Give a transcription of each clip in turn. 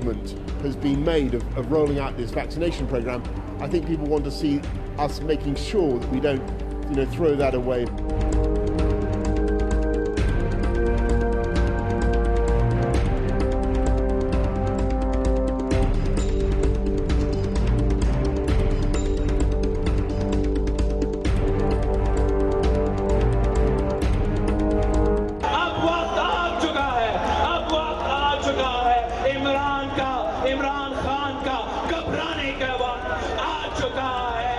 announcement has been made of rolling out this vaccination program, I think people want to see us making sure that we don't, throw that away. Imran Khan का घबराने का वक्त आ चुका है।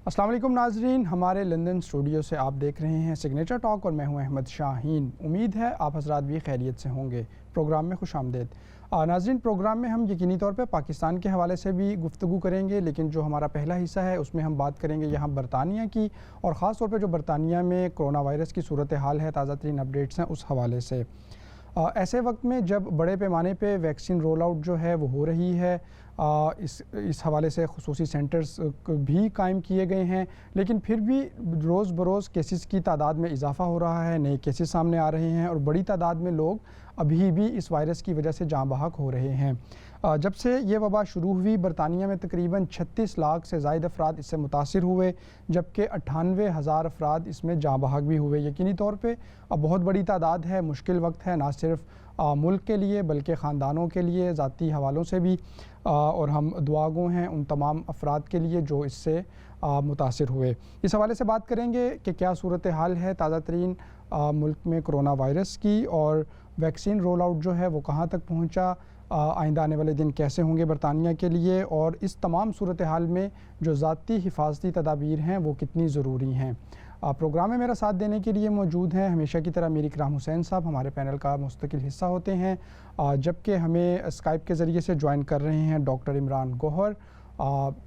अस्सलाम वालेकुम नाजरीन, हमारे लंदन स्टूडियो से आप देख रहे हैं सिग्नेचर टॉक और मैं हूं अहमद शाहीन। उम्मीद है आप हजरात भी खैरियत से होंगे। प्रोग्राम में खुश आमदेद। नाजरीन, प्रोग्राम में हम यकीनी तौर पे पाकिस्तान के हवाले से भी गुफ्तगू करेंगे, लेकिन जो हमारा पहला हिस्सा है उसमें हम बात करेंगे यहाँ बरतानिया की, और ख़ास तौर पर जो बरतानिया में कोरोना वायरस की सूरत हाल है, ताज़ा तरीन अपडेट्स हैं उस हवाले से। ऐसे वक्त में जब बड़े पैमाने पे वैक्सीन रोल आउट जो है वो हो रही है, इस हवाले से खुसूसी सेंटर्स भी कायम किए गए हैं, लेकिन फिर भी रोज़ बरोज़ केसेस की तादाद में इजाफ़ा हो रहा है, नए केसेस सामने आ रहे हैं और बड़ी तादाद में लोग अभी भी इस वायरस की वजह से जाँ बहक हो रहे हैं। जब से ये वबा शुरू हुई, बरतानिया में तकरीबन 36 लाख से ज़ायद अफराद इससे मुतासिर हुए, जबकि 98,000 अफराद इसमें जाँ बहक भी हुए। यकीनी तौर पे अब बहुत बड़ी तादाद है, मुश्किल वक्त है ना सिर्फ मुल्क के लिए बल्कि ख़ानदानों के लिए, ज़ाती हवालों से भी, और हम दुआगो हैं उन तमाम अफराद के लिए जो इससे मुतासिर हुए। इस हवाले से बात करेंगे कि क्या सूरत हाल है ताज़ा तरीन मुल्क में कोरोना वायरस की, और वैक्सीन रोल आउट जो है वो कहाँ तक पहुँचा, आइंदा आने वाले दिन कैसे होंगे बरतानिया के लिए, और इस तमाम सूरत हाल में जो ज़ाती हिफाजती तदाबीर हैं वो कितनी ज़रूरी हैं। प्रोग्राम में मेरा साथ देने के लिए मौजूद हैं हमेशा की तरह मीर इकराम हुसैन साहब, हमारे पैनल का मुस्तकिल हिस्सा होते हैं, जबकि हमें स्काइप के ज़रिए से ज्वाइन कर रहे हैं डॉक्टर इमरान गौहर,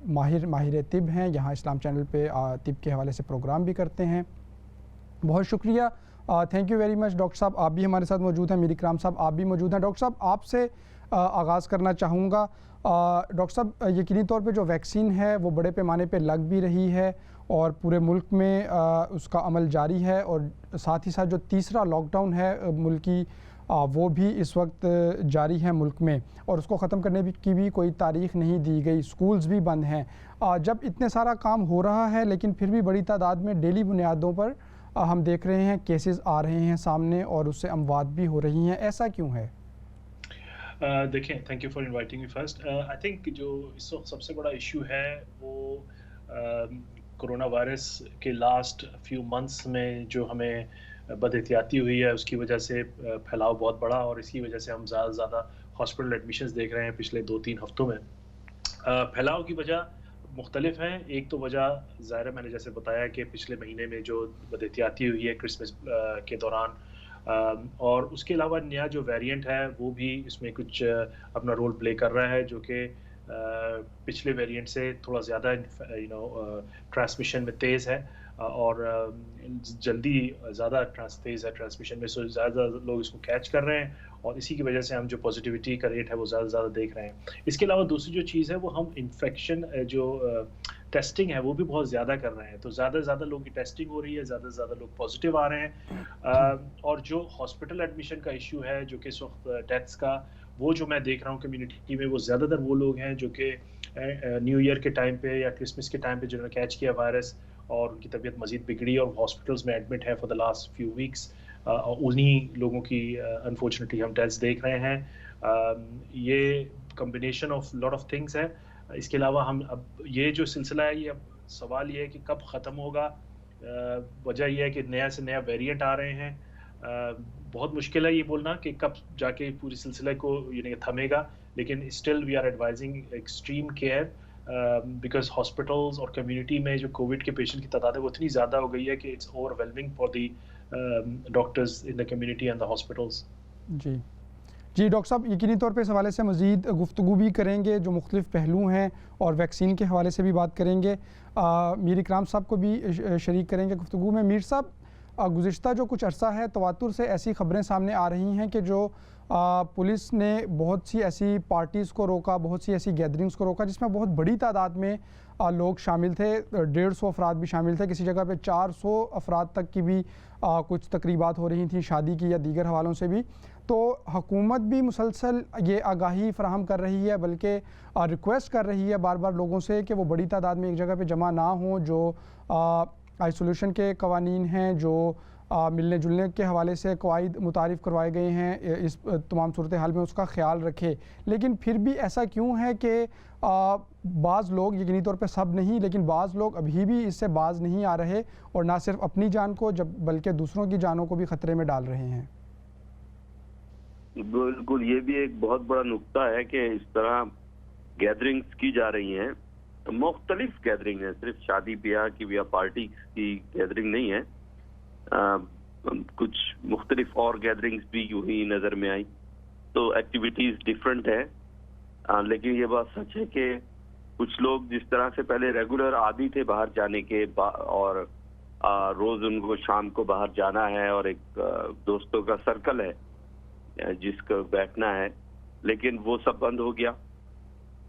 माहिर तिब हैं, यहाँ इस्लाम चैनल पे तिब के हवाले से प्रोग्राम भी करते हैं। बहुत शुक्रिया, thank you very much doctor साहब, आप भी हमारे साथ मौजूद हैं। मीर इकराम साहब आप भी मौजूद हैं। डॉक्टर साहब आपसे आगाज़ करना चाहूँगा। डॉक्टर साहब, यकीनी तौर पे जो वैक्सीन है वो बड़े पैमाने पे लग भी रही है और पूरे मुल्क में उसका अमल जारी है, और साथ ही साथ जो तीसरा लॉकडाउन है मुल्की वो भी इस वक्त जारी है मुल्क में, और उसको ख़त्म करने की भी कोई तारीख़ नहीं दी गई, स्कूल्स भी बंद हैं। जब इतने सारा काम हो रहा है लेकिन फिर भी बड़ी तादाद में डेली बुनियादों पर हम देख रहे हैं केसेस आ रहे हैं सामने और उससे अमवात भी हो रही हैं, ऐसा क्यों है? देखें, thank you for inviting me first. I think जो इस वक्त सबसे बड़ा इशू है वो कोरोना वायरस के लास्ट फ्यू मंथ्स में जो हमें बदएहतियाती हुई है उसकी वजह से फैलाव बहुत बड़ा, और इसकी वजह से हम ज़्यादा से ज़्यादा हॉस्पिटल एडमिशन्स देख रहे हैं पिछले 2-3 हफ्तों में। फैलाव की वजह मुख्तलिफ हैं। एक तो वजह ज़ाहिर है, मैंने जैसे बताया कि पिछले महीने में जो बदएहतियाती हुई है क्रिसमस के दौरान, और उसके अलावा नया जो वेरिएंट है वो भी इसमें कुछ अपना रोल प्ले कर रहा है, जो कि पिछले वेरिएंट से थोड़ा ज़्यादा ट्रांसमिशन में तेज़ है और जल्दी ज़्यादा तेज़ है ट्रांसमिशन में, सो ज़्यादा लोग इसको कैच कर रहे हैं, और इसी की वजह से हम जो पॉजिटिविटी का रेट है वो ज़्यादा से ज़्यादा देख रहे हैं। इसके अलावा दूसरी जो चीज़ है वो हम इन्फेक्शन जो टेस्टिंग है वो भी बहुत ज़्यादा कर रहे हैं, तो ज़्यादा से ज़्यादा लोगों की टेस्टिंग हो रही है, ज़्यादा से ज़्यादा लोग पॉजिटिव आ रहे हैं। और जो हॉस्पिटल एडमिशन का इशू है, जो कि इस वक्त डेथ्स का, वो जो मैं देख रहा हूँ कम्युनिटी में, वो ज़्यादातर वो लोग हैं जो कि न्यू ईयर के टाइम पे या क्रिसमस के टाइम पे जिन्होंने कैच किया वायरस और उनकी तबीयत मज़ीद बिगड़ी और हॉस्पिटल्स में एडमिट है for the last few weeks. उन्हीं लोगों की अनफॉर्चुनेटली हम डेथ्स देख रहे हैं। ये combination of lot of things है। इसके अलावा हम अब ये जो सिलसिला है, ये अब सवाल ये है कि कब ख़त्म होगा। वजह यह है कि नया से नया वेरिएंट आ रहे हैं। बहुत मुश्किल है ये बोलना कि कब जाके पूरी सिलसिले को थमेगा, लेकिन still we are advising extreme care, because hospitals और कम्युनिटी में जो कोविड के पेशेंट की तादाद है वो इतनी ज़्यादा हो गई है कि it's overwhelming for the doctors in the community and the hospitals. जी डॉक्टर साहब, यकीनी तौर पे इस हवाले से मज़ीद गुफ्तगू भी करेंगे, जो मुख्तलिफ पहलू हैं, और वैक्सीन के हवाले से भी बात करेंगे। मीर इकराम साहब को भी शरीक करेंगे गुफ्तगू में। मीर साहब, गुज़िश्ता जो कुछ अरसा है तवातुर से ऐसी ख़बरें सामने आ रही हैं कि जो पुलिस ने बहुत सी ऐसी पार्टीज़ को रोका, बहुत सी ऐसी गैदरिंग्स को रोका जिसमें बहुत बड़ी तादाद में लोग शामिल थे, 150 अफराद भी शामिल थे, किसी जगह पे 400 अफराद तक की भी कुछ तकरीबात हो रही थी शादी की या दीगर हवालों से भी। तो हुकूमत भी मुसलसल ये आगाही फ़राहम कर रही है, बल्कि रिक्वेस्ट कर रही है बार बार लोगों से कि वो बड़ी तादाद में एक जगह पे जमा ना हों। जो आइसोलेशन के कवानीन हैं, जो मिलने जुलने के हवाले से कवायद मुतारिफ़ करवाए गए हैं, इस तमाम सूरत हाल में उसका ख्याल रखे। लेकिन फिर भी ऐसा क्यों है कि बाज़ लोग, यकीनी तौर पे सब नहीं, लेकिन बाज़ लोग अभी भी इससे बाज नहीं आ रहे और ना सिर्फ अपनी जान को बल्कि दूसरों की जानों को भी ख़तरे में डाल रहे हैं? बिल्कुल, ये भी एक बहुत बड़ा नुक्ता है कि इस तरह गैदरिंग्स की जा रही हैं। मुख्तलिफ गैदरिंग है, सिर्फ शादी ब्याह की या पार्टी की गैदरिंग नहीं है। कुछ मुख्तलिफ और गैदरिंग्स भी यूं ही नज़र में आई, तो एक्टिविटीज़ डिफरेंट है। लेकिन ये बात सच है कि कुछ लोग जिस तरह से पहले रेगुलर आदी थे बाहर जाने के और रोज़ उनको शाम को बाहर जाना है और एक दोस्तों का सर्कल है जिसका बैठना है, लेकिन वो सब बंद हो गया।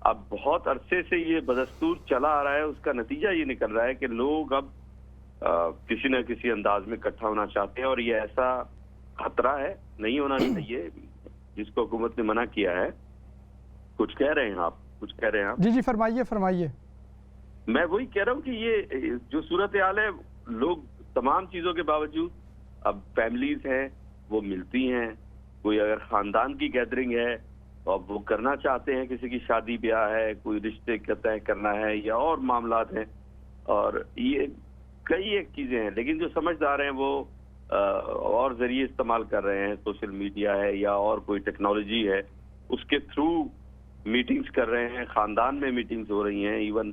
अब बहुत अरसे से ये बदस्तूर चला आ रहा है, उसका नतीजा ये निकल रहा है कि लोग अब किसी न किसी अंदाज में इकट्ठा होना चाहते हैं और ये ऐसा खतरा है, नहीं होना चाहिए, जिसको हुकूमत ने मना किया है। कुछ कह रहे हैं आप? कुछ कह रहे हैं आप? जी जी, फरमाइए फरमाइए। मैं वही कह रहा हूँ कि ये जो सूरत हाल है, लोग तमाम चीजों के बावजूद, अब फैमिलीज हैं वो मिलती हैं, कोई अगर खानदान की गैदरिंग है और वो करना चाहते हैं, किसी की शादी ब्याह है, कोई रिश्ते का तय करना है या और मामलात हैं, और ये कई एक चीजें हैं। लेकिन जो समझदार हैं वो और जरिए इस्तेमाल कर रहे हैं, सोशल मीडिया है या और कोई टेक्नोलॉजी है, उसके थ्रू मीटिंग्स कर रहे हैं, खानदान में मीटिंग्स हो रही हैं। इवन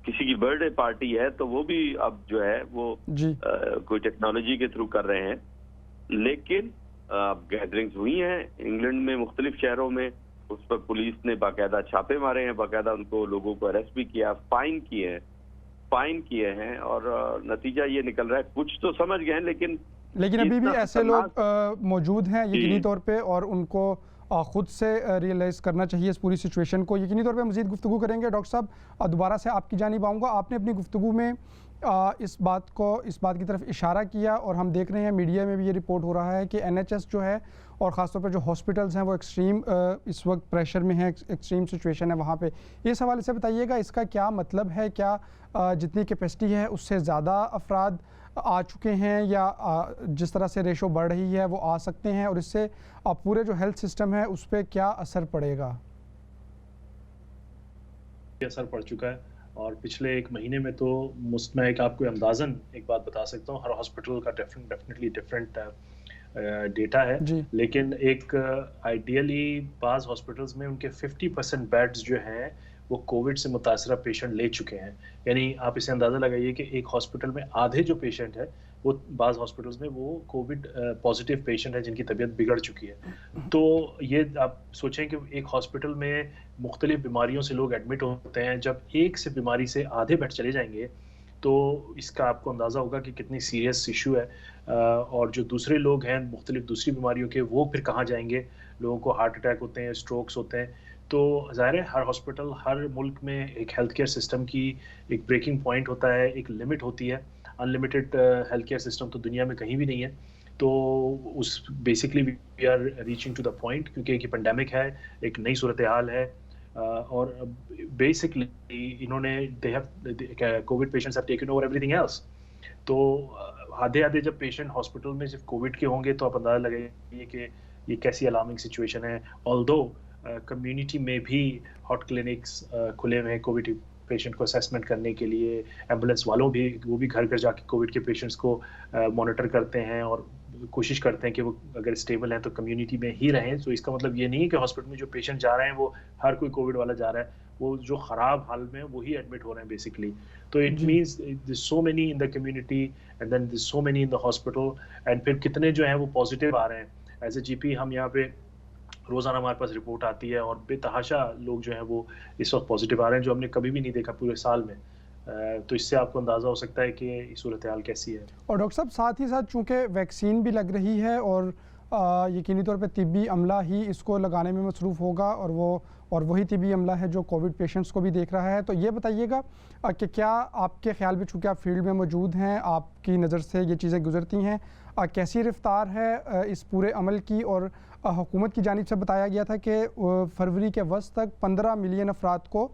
किसी की बर्थडे पार्टी है तो वो भी अब जो है वो कोई टेक्नोलॉजी के थ्रू कर रहे हैं। लेकिन गैदरिंग्स हुई हैं इंग्लैंड में मुख्तलिफ शहरों में, उस पर पुलिस ने बाकायदा छापे मारे हैं, बाकायदा उनको लोगों को अरेस्ट भी किया, फाइन किए हैं और नतीजा ये निकल रहा है, कुछ तो समझ गए हैं लेकिन अभी भी ऐसे लोग मौजूद हैं यकीनी तौर पे, और उनको ख़ुद से रियलाइज़ करना चाहिए इस पूरी सिचुएशन को। यकीनी तौर पे मज़ीद गुफ्तगू करेंगे। डॉक्टर साहब, दोबारा से आपकी जानिब आऊँगा। आपने अपनी गुफ्तगू में इस बात की तरफ इशारा किया और हम देख रहे हैं मीडिया में भी ये रिपोर्ट हो रहा है कि NHS जो है और ख़ासतौर पर जो हॉस्पिटल्स हैं वो एक्सट्रीम इस वक्त प्रेशर में है, एक्सट्रीम सिचुएशन है वहाँ पे। इस हवाले से बताइएगा इसका क्या मतलब है? क्या जितनी कैपेसिटी है उससे ज़्यादा अफराद आ चुके हैं या जिस तरह से रेशो बढ़ रही है वो आ सकते हैं, और इससे पूरे जो हेल्थ सिस्टम है उस पर क्या असर पड़ेगा? असर पड़ चुका है और पिछले एक महीने में तो मैं आपको अंदाज़न एक बात बता सकता हूँ, हर हॉस्पिटल का डेफिनेटली डिफरेंट डेटा है, लेकिन एक आइडियली बाज़ हॉस्पिटल्स में उनके 50% बेड्स जो हैं वो कोविड से मुतासरा पेशेंट ले चुके हैं। यानी आप इसे अंदाज़ा लगाइए कि एक हॉस्पिटल में आधे जो पेशेंट है वो बाज़ हॉस्पिटल्स में वो कोविड पॉजिटिव पेशेंट है जिनकी तबीयत बिगड़ चुकी है। तो ये आप सोचें कि एक हॉस्पिटल में मुख्तलिफ बीमारियों से लोग एडमिट होते हैं, जब एक से बीमारी से आधे बेड चले जाएंगे तो इसका आपको अंदाज़ा होगा कि कितनी सीरियस इशू है। और जो दूसरे लोग हैं मुख्तलिफ दूसरी बीमारियों के, वो फिर कहाँ जाएंगे? लोगों को हार्ट अटैक होते हैं, स्ट्रोक्स होते हैं। तो ज़ाहिर है हर हॉस्पिटल, हर मुल्क में एक हेल्थ केयर सिस्टम की एक ब्रेकिंग पॉइंट होता है, एक लिमिट होती है। अनलिमिटेड हेल्थ केयर सिस्टम तो दुनिया में कहीं भी नहीं है। तो उस basically we are reaching to the point, क्योंकि एक पेंडेमिक है, एक नई सूरत हाल है, और बेसिकली इन्होंने Covid patients have taken over everything else. तो आधे जब पेशेंट हॉस्पिटल में सिर्फ कोविड के होंगे तो आप अंदाजा लगाइए कि ये कैसी अलार्मिंग सिचुएशन है। ऑल्दो कम्युनिटी में भी हॉट क्लिनिक्स खुले हुए हैं कोविड पेशेंट को असेसमेंट करने के लिए, एम्बुलेंस वालों भी वो भी घर घर जाके कोविड के पेशेंट्स को मॉनिटर करते हैं और कोशिश करते हैं कि वो अगर स्टेबल हैं तो कम्युनिटी में ही रहें। तो इसका मतलब ये नहीं है कि हॉस्पिटल में जो पेशेंट जा रहे हैं वो हर कोई कोविड वाला जा रहा है, वो जो ख़राब हाल में वही एडमिट हो रहे हैं बेसिकली। तो it means this so many in the community and then this so many in the hospital, and फिर कितने जो हैं वो पॉजिटिव आ रहे हैं। एज ए GP हम यहाँ पे रोज़ाना हमारे पास रिपोर्ट आती है और बेतहाशा लोग जो हैं वो इस वक्त पॉजिटिव आ रहे हैं, जो हमने कभी भी नहीं देखा पूरे साल में। तो इससे आपको अंदाज़ा हो सकता है कि सूरत हाल कैसी है। और डॉक्टर साहब साथ ही साथ चूँकि वैक्सीन भी लग रही है और यकीनी तौर पे तिब्बी अमला ही इसको लगाने में मसरूफ़ होगा और वही तिब्बी अमला है जो कोविड पेशेंट्स को भी देख रहा है, तो ये बताइएगा कि क्या आपके ख्याल में, चूँकि आप फील्ड में मौजूद हैं, आपकी नज़र से ये चीज़ें गुजरती हैं, कैसी रफ्तार है इस पूरे अमल की? और हुकूमत की जानिब से बताया गया था कि फरवरी के वस्त तक 15 मिलियन अफराद को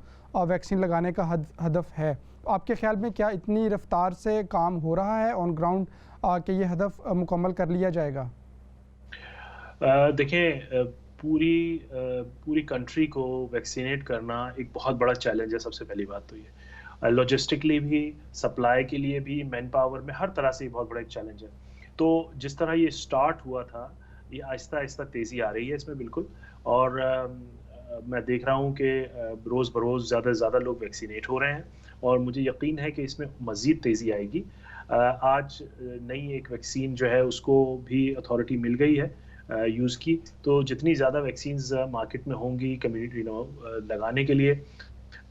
वैक्सीन लगाने का हदफ है। आपके ख्याल में क्या इतनी रफ्तार से काम हो रहा है ऑन ग्राउंड कि ये हदफ मुकम्मल कर लिया जाएगा? देखें, पूरी कंट्री को वैक्सीनेट करना एक बहुत बड़ा चैलेंज है। सबसे पहली बात तो ये लॉजिस्टिकली भी, सप्लाई के लिए भी, मैन पावर में, हर तरह से बहुत बड़ा एक चैलेंज है। तो जिस तरह ये स्टार्ट हुआ था, ये आहिस्ता आहिस्ता तेज़ी आ रही है इसमें बिल्कुल। और मैं देख रहा हूँ कि रोज़ बरोज़ ज़्यादा से ज़्यादा लोग वैक्सीनेट हो रहे हैं और मुझे यकीन है कि इसमें मज़ीद तेज़ी आएगी। आज नई एक वैक्सीन जो है उसको भी अथॉरिटी मिल गई है यूज़ की, तो जितनी ज़्यादा वैक्सीन्स मार्केट में होंगी कम्युनिटी लगाने के लिए,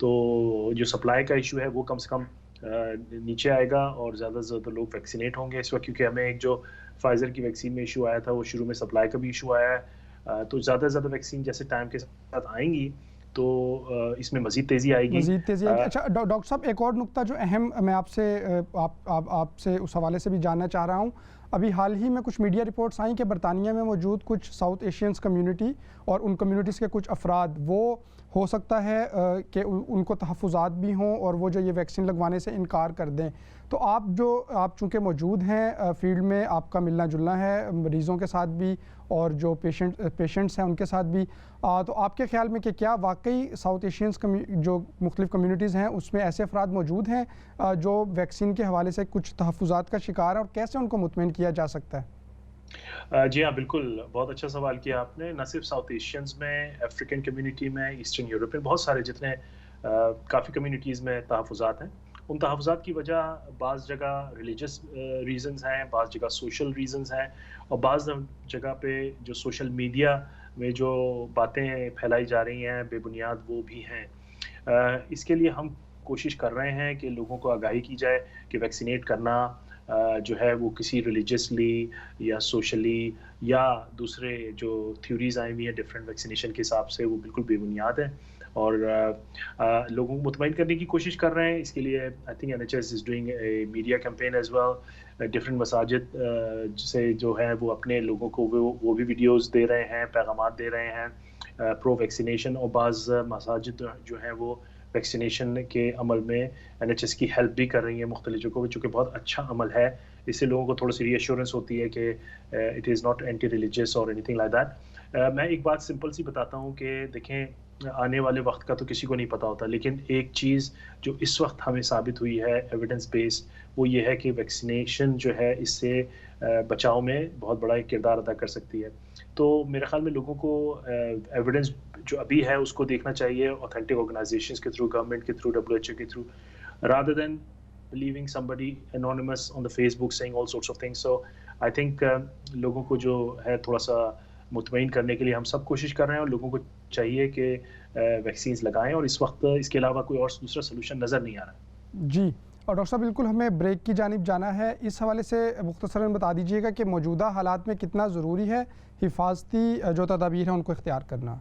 तो जो सप्लाई का इशू है वो कम से कम नीचे आएगा और ज़्यादा से ज़्यादा लोग वैक्सीनेट होंगे इस वक्त। क्योंकि हमें एक जो फाइज़र की वैक्सीन में इशू आया था, वो शुरू में सप्लाई का भी इशू आया है। तो ज़्यादा से ज़्यादा वैक्सीन जैसे टाइम के साथ आएंगी तो इसमें मज़ीद तेज़ी आएगी। अच्छा डॉक्टर साहब, एक और नुक्ता जो अहम मैं आपसे उस हवाले से भी जानना चाह रहा हूँ। अभी हाल ही में कुछ मीडिया रिपोर्ट्स आई कि बरतानिया में मौजूद कुछ साउथ एशियंस कम्युनिटी और उन कम्युनिटीज़ के कुछ अफराद, वो हो सकता है कि उनको तहफ़्फ़ुज़ात भी हों और वो जो ये वैक्सीन लगवाने से इनकार कर दें। तो आप चूँकि मौजूद हैं फील्ड में, आपका मिलना जुलना है मरीज़ों के साथ भी और जो पेशेंट्स हैं उनके साथ भी, तो आपके ख्याल में कि क्या वाकई साउथ एशियंस जो मुख्तलिफ़ कम्युनिटीज़ हैं उसमें ऐसे अफराद मौजूद हैं जो वैक्सीन के हवाले से कुछ तहफ़्फ़ुज़ात का शिकार है, और कैसे उनको मुतमईन किया जा सकता है? जी हाँ, बिल्कुल, बहुत अच्छा सवाल किया आपने। न सिर्फ साउथ एशियंस में, अफ्रीकन कम्युनिटी में, ईस्टर्न यूरोप में, बहुत सारे जितने काफ़ी कम्युनिटीज़ में तहफ़्फ़ुज़ात हैं। उन तहफ़्फ़ुज़ात की वजह बाज़ जगह रिलीजियस रीज़न्स हैं, बाज़ जगह सोशल रीज़न्स हैं और बाज़ जगह पे जो सोशल मीडिया में जो बातें फैलाई जा रही हैं बेबुनियाद, वो भी हैं। इसके लिए हम कोशिश कर रहे हैं कि लोगों को आगाही की जाए कि वैक्सीनेट करना जो है वो किसी रिलीजियसली या सोशली या दूसरे जो थ्योरीज आई हुई हैं डिफरेंट वैक्सीनेशन के हिसाब से, वो बिल्कुल बेबुनियाद है और लोगों को मुतमईन करने की कोशिश कर रहे हैं। इसके लिए I think NHS is doing a media campaign as well. Different मसाजिद से जो है वो अपने लोगों को वो भी वीडियोज़ दे रहे हैं, पैगामात दे रहे हैं प्रो वैक्सीनेशन, और बाज़ मसाजिद जो हैं वो वैक्सीनेशन के अमल में NHS की हेल्प भी कर रही है मुख्तलिफ जगहों पर, चूँकि बहुत अच्छा अमल है। इससे लोगों को थोड़ी सी रीअश्योरेंस होती है कि it is not anti religious और एनीथिंग लाइक दैट। मैं एक बात सिंपल सी बताता हूँ कि देखें, आने वाले वक्त का तो किसी को नहीं पता होता, लेकिन एक चीज़ जो इस वक्त हमें साबित हुई है एविडेंस बेस्ड, वो ये है कि वैक्सीनेशन जो है इससे बचाव में बहुत बड़ा एक किरदार अदा कर सकती है। तो मेरे ख्याल में लोगों को एविडेंस जो अभी है उसको देखना चाहिए, ऑथेंटिक ऑर्गेनाइजेशंस के थ्रू, गवर्नमेंट के थ्रू, WHO के through, rather than believing somebody anonymous on the Facebook saying all sorts of things. So I think लोगों को जो है थोड़ा सा मुतमईन करने के लिए हम सब कोशिश कर रहे हैं और लोगों को चाहिए कि वैक्सीन्स लगाएं, और इस वक्त इसके अलावा कोई और दूसरा सोल्यूशन नज़र नहीं आ रहा। जी, और डॉक्टर साहब बिल्कुल हमें ब्रेक की जानिब जाना है। इस हवाले से मुख्तसरन बता दीजिएगा कि मौजूदा हालात में कितना ज़रूरी है हिफाजती जो तदाबीर है उनको इख्तियार करना।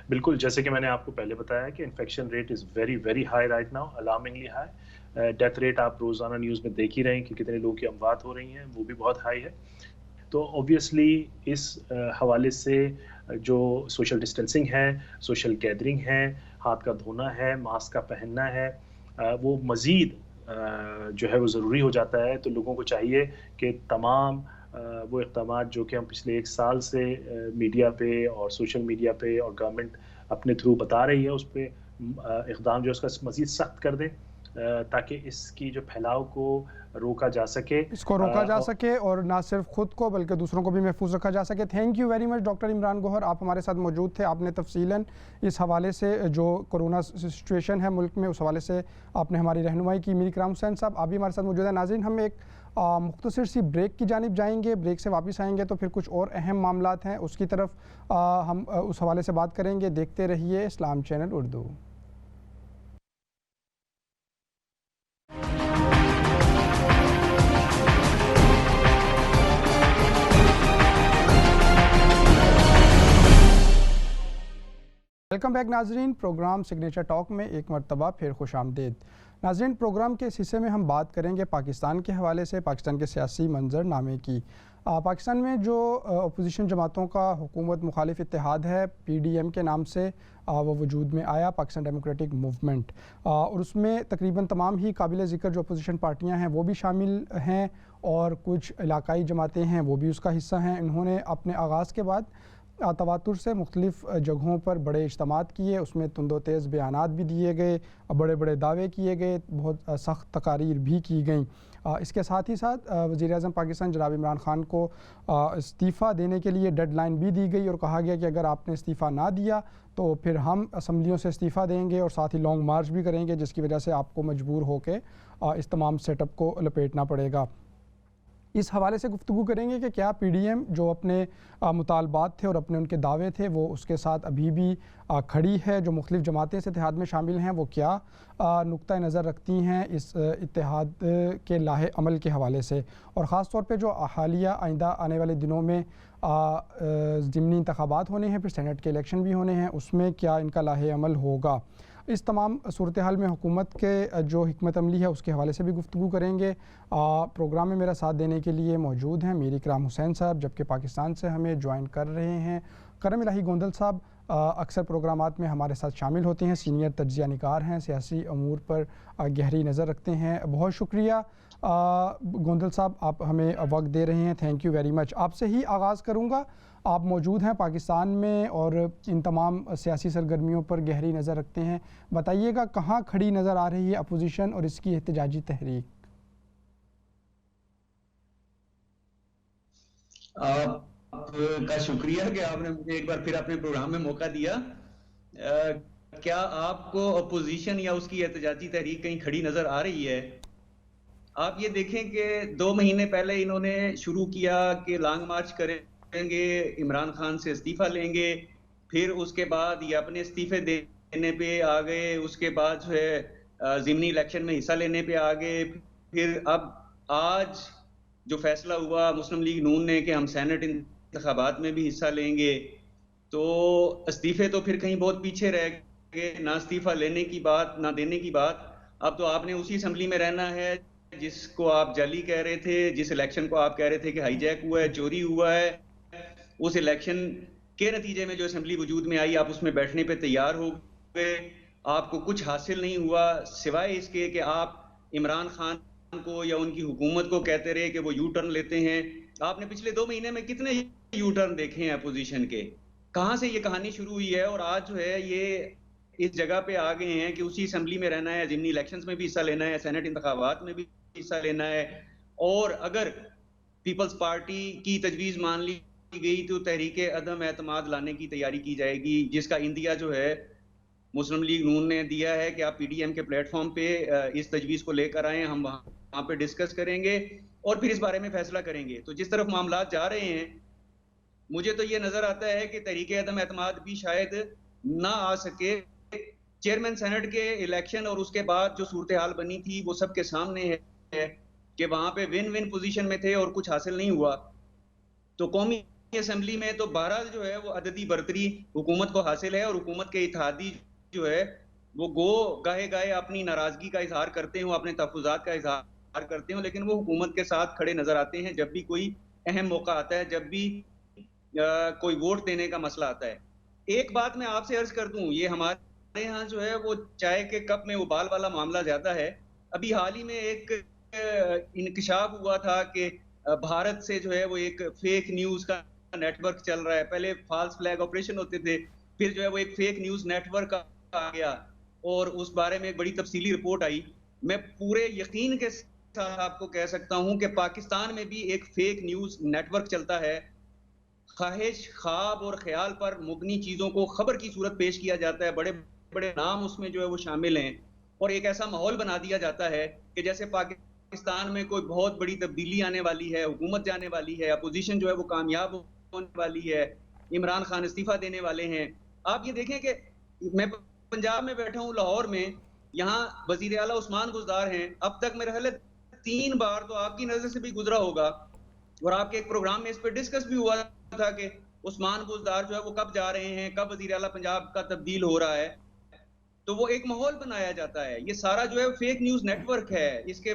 बिल्कुल, जैसे कि मैंने आपको पहले बताया कि infection rate is very very high right now, alarmingly high. Death rate आप रोज़ाना न्यूज़ में देख ही रहे हैं कि कितने लोगों की अमवात हो रही हैं, वो भी बहुत हाई है। तो ऑब्वियसली इस हवाले से जो सोशल डिस्टेंसिंग है, सोशल गैदरिंग है, हाथ का धोना है, मास्क का पहनना है, वो मज़ीद जो है वो ज़रूरी हो जाता है। तो लोगों को चाहिए कि तमाम वो इक़दामात जो कि हम पिछले 1 साल से मीडिया पे और सोशल मीडिया पे और गवर्नमेंट अपने थ्रू बता रही है, उस पर इक़दाम जो है उसका मज़ीद सख्त कर दें ताकि इसकी जो फैलाव को रोका जा सके, इसको रोका जा सके और ना सिर्फ खुद को बल्कि दूसरों को भी महफूज रखा जा सके। Thank you very much doctor Imran Gauhar, आप हमारे साथ मौजूद थे। आपने तफसीलन इस हवाले से जो कोरोना सिचुएशन है मुल्क में, उस हवाले से आपने हमारी रहनुमाई की। मीर इकराम हुसैन साहब आप भी हमारे साथ मौजूद हैं। नाज़रीन, हम एक मुख्तसर सी ब्रेक की जानिब जाएंगे, ब्रेक से वापस आएंगे तो फिर कुछ और अहम मामलात हैं उसकी तरफ हम उस हवाले से बात करेंगे। देखते रहिए इस्लाम चैनल उर्दू। वेलकम बैक नाजरीन, प्रोग्राम सिग्नेचर टॉक में एक मरतबा फिर खुश आमदीद। नाजरीन, प्रोग्राम के इस हिस्से में हम बात करेंगे पाकिस्तान के हवाले से, पाकिस्तान के सियासी मंजरनामे की। पाकिस्तान में जो अपोजिशन जमातों का हुकूमत मुखालिफ इत्तेहाद है PDM के नाम से, वो वजूद में आया, पाकिस्तान डेमोक्रेटिक मूवमेंट, और उसमें तकरीबन तमाम ही काबिल ज़िक्र जो अपोजिशन पार्टियां हैं वो भी शामिल हैं और कुछ इलाकाई जमातें हैं वो भी उसका हिस्सा हैं। इन्होंने अपने आगाज़ के बाद तवातुर से मुख्तलिफ़ जगहों पर बड़े इज्तिमात किए, उसमें तुंदो तेज़ बयानात भी दिए गए, बड़े बड़े दावे किए गए, बहुत सख्त तकारीर भी की गई। इसके साथ ही साथ वज़ीर-ए-आज़म पाकिस्तान जनाब इमरान ख़ान को इस्तीफ़ा देने के लिए डेडलाइन भी दी गई और कहा गया कि अगर आपने इस्तीफ़ा ना दिया तो फिर हम असम्बलियों से इस्तीफ़ा देंगे और साथ ही लॉन्ग मार्च भी करेंगे, जिसकी वजह से आपको मजबूर होकर इस तमाम सेटअप को लपेटना पड़ेगा। इस हवाले से गुफ्तगू करेंगे कि क्या PDM जो अपने मुतालबात थे और अपने उनके दावे थे वो उसके साथ अभी भी खड़ी है, जो मुख्तलिफ़ जमातें इस इत्तेहाद में शामिल हैं वो क्या नुक्ता नज़र रखती हैं इस इत्तेहाद के लाहे अमल के हवाले से, और ख़ास तौर पे जो हालिया आइंदा आने वाले दिनों में ज़िमनी इंतखाबात होने हैं, फिर सेनेट के इलेक्शन भी होने हैं, उसमें क्या इनका लाहे अमल होगा। इस तमाम सूरत हाल में हुकूमत के जो हिकमत अमली है उसके हवाले से भी गुफ्तगू करेंगे। प्रोग्राम में मेरा साथ देने के लिए मौजूद हैं मीर इकराम हुसैन साहब, जबकि पाकिस्तान से हमें ज्वाइन कर रहे हैं करम इलाही गोंदल साहब। अक्सर प्रोग्रामात में हमारे साथ शामिल होते हैं, सीनियर तज्ज़िया निगार हैं, सियासी अमूर पर गहरी नज़र रखते हैं। बहुत शुक्रिया गोंदल साहब, आप हमें वक्त दे रहे हैं, थैंक यू वेरी मच। आपसे ही आगाज़ करूँगा, आप मौजूद हैं पाकिस्तान में और इन तमाम सियासी सरगर्मियों पर गहरी नज़र रखते हैं, बताइएगा कहाँ खड़ी नज़र आ रही है अपोजिशन और इसकी एहतजाजी तहरीक? आपका शुक्रिया कि आपने मुझे एक बार फिर अपने प्रोग्राम में मौका दिया। क्या आपको अपोजिशन या उसकी एहतजाजी तहरीक कहीं खड़ी नज़र आ रही है? आप ये देखें कि 2 महीने पहले इन्होंने शुरू किया कि लॉन्ग मार्च करेंगे, इमरान खान से इस्तीफ़ा लेंगे, फिर उसके बाद ये अपने इस्तीफ़े देने पे आ गए, उसके बाद जो है ज़िमनी इलेक्शन में हिस्सा लेने पे आ गए, फिर अब आज जो फैसला हुआ मुस्लिम लीग नून ने कि हम सेनेट इंतखाबात में भी हिस्सा लेंगे, तो इस्तीफ़े तो फिर कहीं बहुत पीछे रह गए, ना इस्तीफ़ा लेने की बात ना देने की बात। अब तो आपने उसी असम्बली में रहना है जिसको आप जाली कह रहे थे, जिस इलेक्शन को आप कह रहे थे कि हाईजैक हुआ है, चोरी हुआ है, उस इलेक्शन के नतीजे में जो असेंबली वजूद में आई, आप उसमें बैठने पे तैयार हो गए। आपको कुछ हासिल नहीं हुआ सिवाय इसके कि आप इमरान खान को या उनकी हुकूमत को कहते रहे कि वो यू टर्न लेते हैं। आपने पिछले 2 महीने में कितने यू टर्न देखे हैं अपोजिशन के? कहां से ये कहानी शुरू हुई है और आज जो है ये इस जगह पे आ गए हैं कि उसी असेंबली में रहना है, ज़िमनी इलेक्शंस में भी हिस्सा लेना है, सेनेट इंतखाबात में भी हिस्सा लेना है, और अगर पीपल्स पार्टी की तजवीज़ मान ली गई तो तहरीक अदम एतमाद लाने की तैयारी की जाएगी, जिसका इंदिया जो है मुस्लिम लीग नून ने दिया है कि आप PDM के प्लेटफॉर्म पे इस तजवीज़ को लेकर आएँ, हम वहाँ पे डिस्कस करेंगे और फिर इस बारे में फैसला करेंगे। तो जिस तरफ मामला जा रहे हैं, मुझे तो ये नज़र आता है कि तहरीक अदम एतमाद भी शायद ना आ सके। चेयरमैन सेनेट के इलेक्शन और उसके बाद जो सूरत हाल बनी थी वो सबके सामने है कि वहाँ पे विन विन पोजीशन में थे और कुछ हासिल नहीं हुआ। तो कौमी असेंबली में तो 12 जो है वो अददी बरतरी हुकूमत को हासिल है और हुकूमत के इत्तेहादी जो है वो गाहे गाहे अपनी नाराजगी का इजहार करते हो, अपने तहफ़्फ़ुज़ात का इजहार करते हो, लेकिन वो हुकूमत के साथ खड़े नजर आते हैं जब भी कोई अहम मौका आता है, जब भी कोई वोट देने का मसला आता है। एक बात मैं आपसे अर्ज कर दूं, ये हमारे यहाँ जो है वो चाय के कप में उबाल वाला मामला ज्यादा है। अभी हाल ही में एक इंकशाफ हुआ था कि भारत से जो है वो एक फेक न्यूज का नेटवर्क चल रहा है। पहले फॉल्स फ्लैग ऑपरेशन होते थे, फिर जो है वो एक फेक न्यूज नेटवर्क आ गया और उस बारे में एक बड़ी तफसीली रिपोर्ट आई। मैं पूरे यकीन के साथ आपको कह सकता हूं कि पाकिस्तान में भी एक फेक न्यूज नेटवर्क चलता है। ख्वाहिश, ख्वाब और ख्याल पर मुबनी चीजों को खबर की सूरत पेश किया जाता है, बड़े बड़े नाम उसमें जो है वो शामिल हैं और एक ऐसा माहौल बना दिया जाता है कि जैसे पाकिस्तान में कोई बहुत बड़ी तब्दीली आने वाली है, हुकूमत जाने वाली है, अपोजिशन जो है वो कामयाब होने वाली है, इमरान खान इस्तीफा देने वाले हैं। आप ये देखें कि मैं पंजाब में बैठा हूँ, लाहौर में, यहाँ वजीर आला उस्मान गुजदार हैं। अब तक मेरे ख्याल 3 बार तो आपकी नजर से भी गुजरा होगा और आपके एक प्रोग्राम में इस पर डिस्कस भी हुआ था कि उस्मान बुज़दार जो है वो कब जा रहे हैं, कब वज़ीर आला पंजाब का तब्दील हो रहा है। तो वो एक माहौल बनाया जाता है। ये सारा जो है फेक न्यूज़ नेटवर्क है, इसके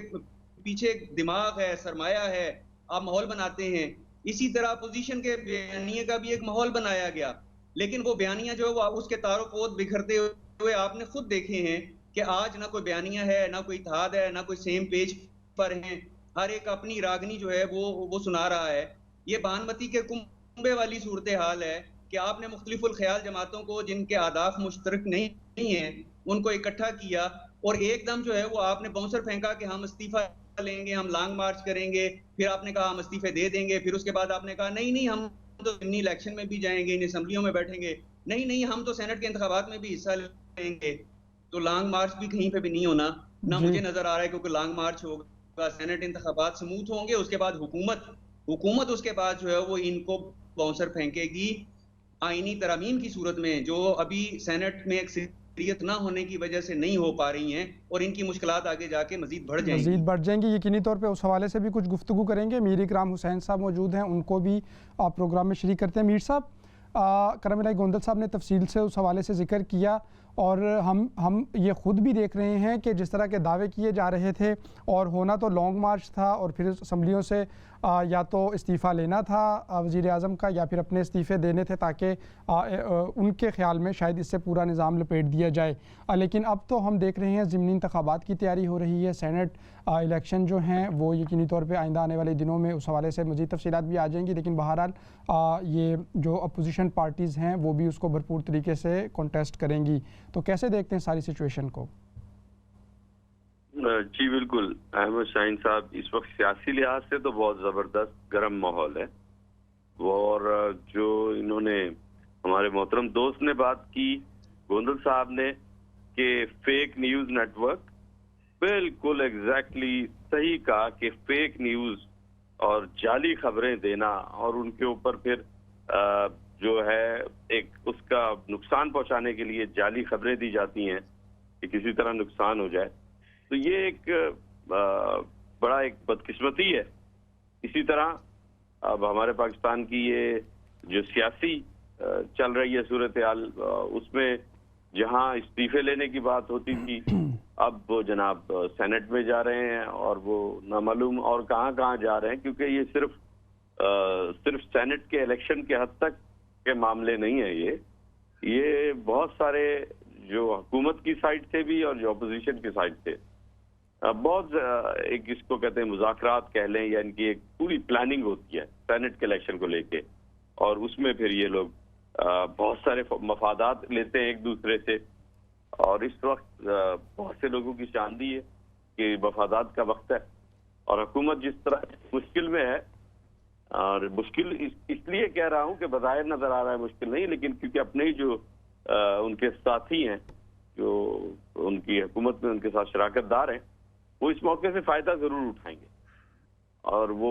पीछे दिमाग है, सरमाया है, आप माहौल बनाते हैं। इसी तरह अपोजिशन के बयानिए का भी एक माहौल बनाया गया, लेकिन वो बयानियां जो है वो उसके तारों पोत बिखरते हुए आपने खुद देखे हैं कि आज ना कोई बयानिया है, ना कोई इत्तेहाद है, ना कोई सेम पेज पर हैं। हर एक अपनी रागनी जो है वो सुना रहा है। ये बानमती के कुंबे वाली सूरत हाल है कि आपने मुख्तलिफुल ख्याल जमातों को जिनके आदाफ मुश्तरक नहीं है उनको इकट्ठा किया और एकदम जो है वो आपने बाउंसर फेंका कि हम इस्तीफा लेंगे, हम लॉन्ग मार्च करेंगे। फिर आपने कहा हम इस्तीफे दे देंगे। फिर उसके बाद आपने कहा नहीं हम तो इन इलेक्शन में भी जाएंगे, इन असम्बलियों में बैठेंगे, नहीं हम तो सेनेट के इंतखाबात में भी हिस्सा लेंगे। तो लॉन्ग मार्च भी कहीं पे भी नहीं होना ना मुझे नजर आ रहा है, क्योंकि लॉन्ग मार्च होगा, सेनेट इंतखाबात स्मूथ होंगे, उसके बाद हुकूमत उसके बाद जो है वो इनको बाउंसर फेंकेगी आईनी तरमीम की सूरत में, जो अभी सेनेट में अक्सरियत ना होने की वजह से नहीं हो पा रही हैं और इनकी मुश्किलात आगे जाके मजीद बढ़ जाएंगी। यकीनी तौर पे उस हवाले से भी कुछ गुफ्तगू करेंगे। मीर इकराम हुसैन साहब मौजूद हैं, उनको भी आप प्रोग्राम में शरीक करते हैं। मीर साहब, करम इलाही गोंदल साहब ने तफसील से उस हवाले से जिक्र किया और हम ये ख़ुद भी देख रहे हैं कि जिस तरह के दावे किए जा रहे थे और होना तो लॉन्ग मार्च था और फिर असम्बलियों से या तो इस्तीफ़ा लेना था वज़ीर आज़म का या फिर अपने इस्तीफ़े देने थे ताकि उनके ख़्याल में शायद इससे पूरा निज़ाम लपेट दिया जाए। लेकिन अब तो हम देख रहे हैं ज़िमनी इंतख़ाबात की तैयारी हो रही है, सेनेट इलेक्शन जो हैं वो यकीनी तौर पे आइंदा आने वाले दिनों में उस हवाले से मज़ीद तफसीलात भी आ जाएंगी। लेकिन बहरहाल ये जो अपोजिशन पार्टीज़ हैं वो भी उसको भरपूर तरीके से कॉन्टेस्ट करेंगी। तो कैसे देखते हैं सारी सिचुएशन को? जी बिल्कुल अहमद शाहीन साहब, इस वक्त सियासी लिहाज से तो बहुत ज़बरदस्त गर्म माहौल है। और जो इन्होंने हमारे मोहतरम दोस्त ने बात की गोंदल साहब ने कि फेक न्यूज़ नेटवर्क, बिल्कुल एग्जैक्टली सही कहा कि फेक न्यूज़ और जाली खबरें देना और उनके ऊपर फिर जो है एक उसका नुकसान पहुंचाने के लिए जाली खबरें दी जाती हैं कि किसी तरह नुकसान हो जाए। तो ये एक बड़ा एक बदकिस्मती है। इसी तरह अब हमारे पाकिस्तान की ये जो सियासी चल रही है सूरत हाल, उसमें जहां इस्तीफे लेने की बात होती थी अब वो जनाब सेनेट में जा रहे हैं और वो नामालूम और कहां जा रहे हैं, क्योंकि ये सिर्फ सेनेट के इलेक्शन के हद तक के मामले नहीं है। ये बहुत सारे जो हुकूमत की साइड से भी और जो अपोजिशन की साइड से बहुत एक इसको कहते हैं मुज़ाकरात कह लें या इनकी एक पूरी प्लानिंग होती है सेनेट के इलेक्शन को लेके, और उसमें फिर ये लोग बहुत सारे मफादात लेते हैं एक दूसरे से। और इस वक्त बहुत से लोगों की चांदी है कि मफादात का वक्त है और हुकूमत जिस तरह मुश्किल में है, और मुश्किल इसलिए कह रहा हूं कि बज़ाहिर नजर आ रहा है मुश्किल नहीं, लेकिन क्योंकि अपने ही जो उनके साथी हैं जो उनकी हुकूमत में उनके साथ शराकतदार हैं, वो इस मौके से फायदा जरूर उठाएंगे और वो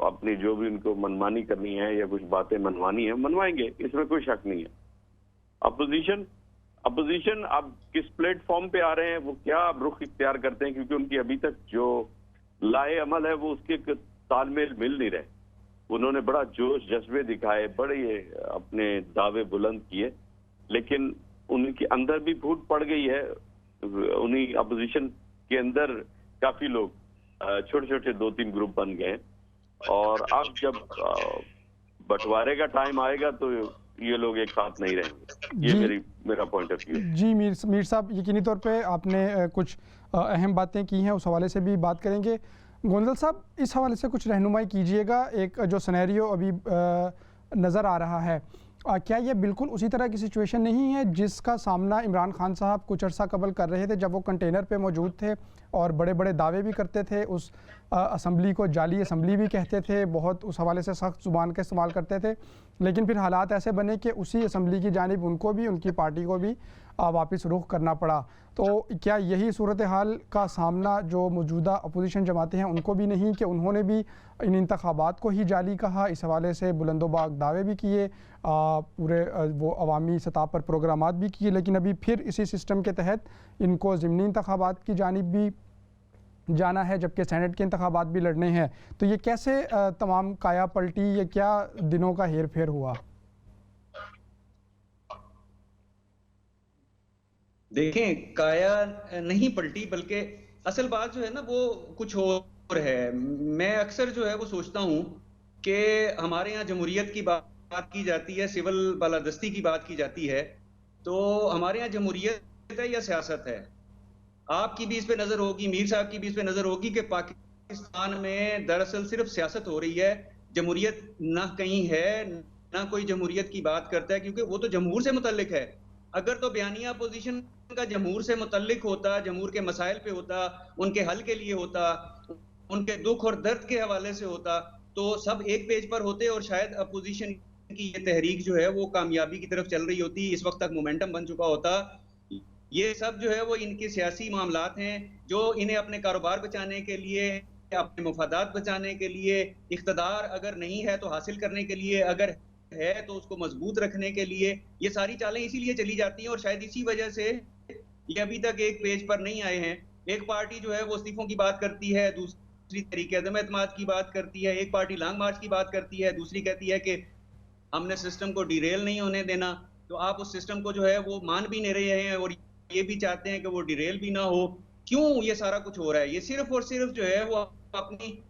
अपनी जो भी उनको मनमानी करनी है या कुछ बातें मनवानी है मनवाएंगे, इसमें कोई शक नहीं है। अपोजिशन अब किस प्लेटफॉर्म पे आ रहे हैं, वो क्या रुख इख्तियार करते हैं, क्योंकि उनकी अभी तक जो लाए अमल है वो उसके तालमेल मिल नहीं रहे। उन्होंने बड़ा जोश जज्बे दिखाए, बड़े अपने दावे बुलंद किए, लेकिन उनके अंदर भी फूट पड़ गई है। उन्हीं अपोजिशन के अंदर काफी लोग छोटे छोटे 2-3 ग्रुप बन गए और अब जब बंटवारे का टाइम आएगा तो ये लोग एक साथ नहीं रहेंगे। ये मेरा पॉइंट ऑफ व्यू। जी मीर साहब, यकीनी तौर पे आपने कुछ अहम बातें की हैं, उस हवाले से भी बात करेंगे। गोंदल साहब, इस हवाले से कुछ रहनुमाई कीजिएगा। एक जो सिनेरियो अभी नज़र आ रहा है, क्या ये बिल्कुल उसी तरह की सिचुएशन नहीं है जिसका सामना इमरान खान साहब कुछ अर्सा कबल कर रहे थे, जब वो कंटेनर पे मौजूद थे और बड़े बड़े दावे भी करते थे, उस असम्बली को जाली असम्बली भी कहते थे, बहुत उस हवाले से सख्त ज़ुबान का इस्तेमाल करते थे, लेकिन फिर हालात ऐसे बने कि उसी असम्बली की जानिब उनको भी, उनकी पार्टी को भी वापस रुख करना पड़ा। तो क्या यही सूरत हाल का सामना जो मौजूदा अपोजिशन जमातें हैं उनको भी नहीं, कि उन्होंने भी इन इंतखाबात को ही जाली कहा, इस हवाले से बुलंदोबाग दावे भी किए, पूरे वो अवामी सतह पर प्रोग्रामात भी किए, लेकिन अभी फिर इसी सिस्टम के तहत इनको ज़िमनी इंतखाबात की जानिब भी जाना है, जबकि सेनेट के इंतखाबात भी लड़ने हैं। तो ये कैसे तमाम काया पलटी, ये क्या दिनों का हेर फेर हुआ? देखें, काया नहीं पलटी, बल्कि असल बात जो है ना वो कुछ और है। मैं अक्सर जो है वो सोचता हूँ कि हमारे यहाँ जमहूरियत की बात की जाती है, सिविल बालादस्ती की बात की जाती है, तो हमारे यहाँ जमहूरियत है या सियासत है? आपकी भी इस पे नजर होगी, मीर साहब की भी इस पे नजर होगी कि पाकिस्तान में दरअसल सिर्फ सियासत हो रही है, जमहूरियत ना कहीं है, ना कोई जमहूरियत की बात करता है, क्योंकि वो तो जमहूर से मुतल्लिक है। अगर तो बयानिया अपोजिशन का जमहूर से मुतल्लिक होता, जमहूर के मसाइल पे होता, उनके हल के लिए होता, उनके दुख और दर्द के हवाले से होता, तो सब एक पेज पर होते और शायद अपोजिशन की ये तहरीक जो है वो कामयाबी की तरफ चल रही होती, इस वक्त तक मोमेंटम बन चुका होता। ये सब जो है वो इनके सियासी मामलात हैं जो इन्हें अपने कारोबार बचाने के लिए, अपने मुफादात बचाने के लिए, इख्तदार अगर नहीं है तो हासिल करने के लिए, अगर है तो उसको मजबूत रखने के लिए, ये सारी चालें इसीलिए चली जाती हैं और शायद इसी वजह से ये अभी तक एक पेज पर नहीं आए हैं। एक पार्टी जो है वो इस्तीफों की बात करती है, दूसरी तरीके अदम एतमाद की बात करती है, एक पार्टी लॉन्ग मार्च की बात करती है, दूसरी कहती है कि हमने सिस्टम को डिरेल नहीं होने देना। तो आप उस सिस्टम को जो है वो मान भी नहीं रहे हैं और ये भी चाहते हैं कि वो डिरेल भी ना हो। क्यों ये सारा कुछ हो रहा है? ये सिर्फ और सिर्फ जो है वो अपनी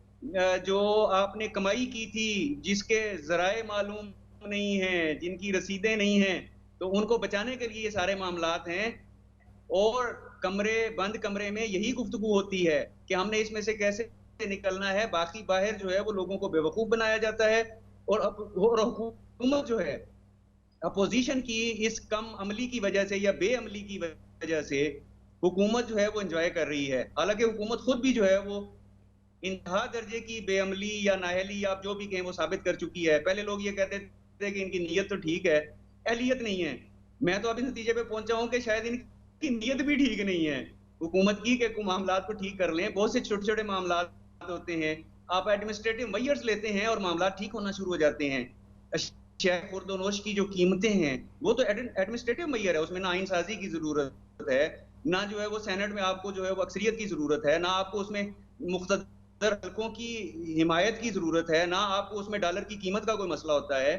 जो आपने कमाई की थी, जिसके जराए मालूम नहीं है, जिनकी रसीदें नहीं हैं, तो उनको बचाने के लिए ये सारे मामलात हैं। और बंद कमरे में यही गुफ्तगू होती है कि हमने इसमें से कैसे निकलना है, बाकी बाहर जो है वो लोगों को बेवकूफ बनाया जाता है। और हुकूमत जो है अपोजिशन की इस कम अमली की वजह से या बेअमली की वजह से हुकूमत जो है वो एंजॉय कर रही है। हालांकि हुकूमत खुद भी जो है वो इंतहा दर्जे की बेअमली या नाअहली, आप जो भी कहें, वो साबित कर चुकी है। पहले लोग ये कहते थे कि इनकी नीयत तो ठीक है, अहलियत नहीं है। मैं तो अभी नतीजे पे पहुंचा हूं कि शायद इनकी नीयत भी ठीक नहीं है हुकूमत की, कि मामलात को ठीक कर लें। बहुत से छोटे छोटे मामलात होते हैं, आप एडमिनिस्ट्रेटिव मेजर्स लेते हैं और मामला ठीक होना शुरू हो जाते हैं। खुर्दोनोश की जो कीमतें हैं वो तो एडमिनिस्ट्रेटिव मेजर है, उसमें ना आइन साजी की जरूरत है, ना जो है वो सेनेट में आपको जो है वो अक्सरियत की जरूरत है, ना आपको उसमें मुख्तदर हल्कों की हिमायत की जरूरत है, ना आपको उसमें डॉलर की कीमत का कोई मसला होता है।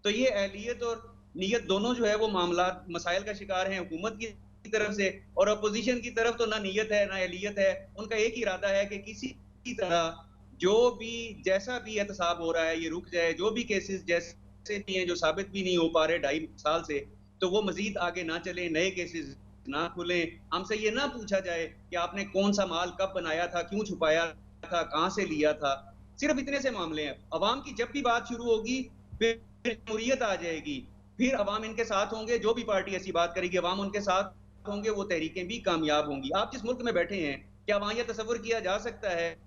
तो ये अहलियत और नीयत दोनों जो है वो मामला मसाइल का शिकार हैं हुकूमत की तरफ से, और अपोजिशन की तरफ तो ना नीयत है ना अहलियत है। उनका एक ही इरादा है कि किसी तरह जो भी जैसा भी एहतसाब हो रहा है ये रुक जाए, जो भी केसेस जैसे भी हैं जो साबित भी नहीं हो पा रहे 2.5 साल से, तो वो मजीद आगे ना चले, नए केसेस ना खुलें। हमसे ये ना पूछा जाए कि आपने कौन सा माल कब बनाया था, क्यों छुपाया था, कहां से लिया था। सिर्फ इतने से मामले हैं। अवाम की जब भी बात शुरू होगी फिर जमहूरियत आ जाएगी, फिर अवाम इनके साथ होंगे, जो भी पार्टी ऐसी बात करेगी अवाम उनके साथ होंगे, वो तहरीकें भी कामयाब होंगी। आप जिस मुल्क में बैठे हैं, क्या वहां यह तस्वर किया जा सकता है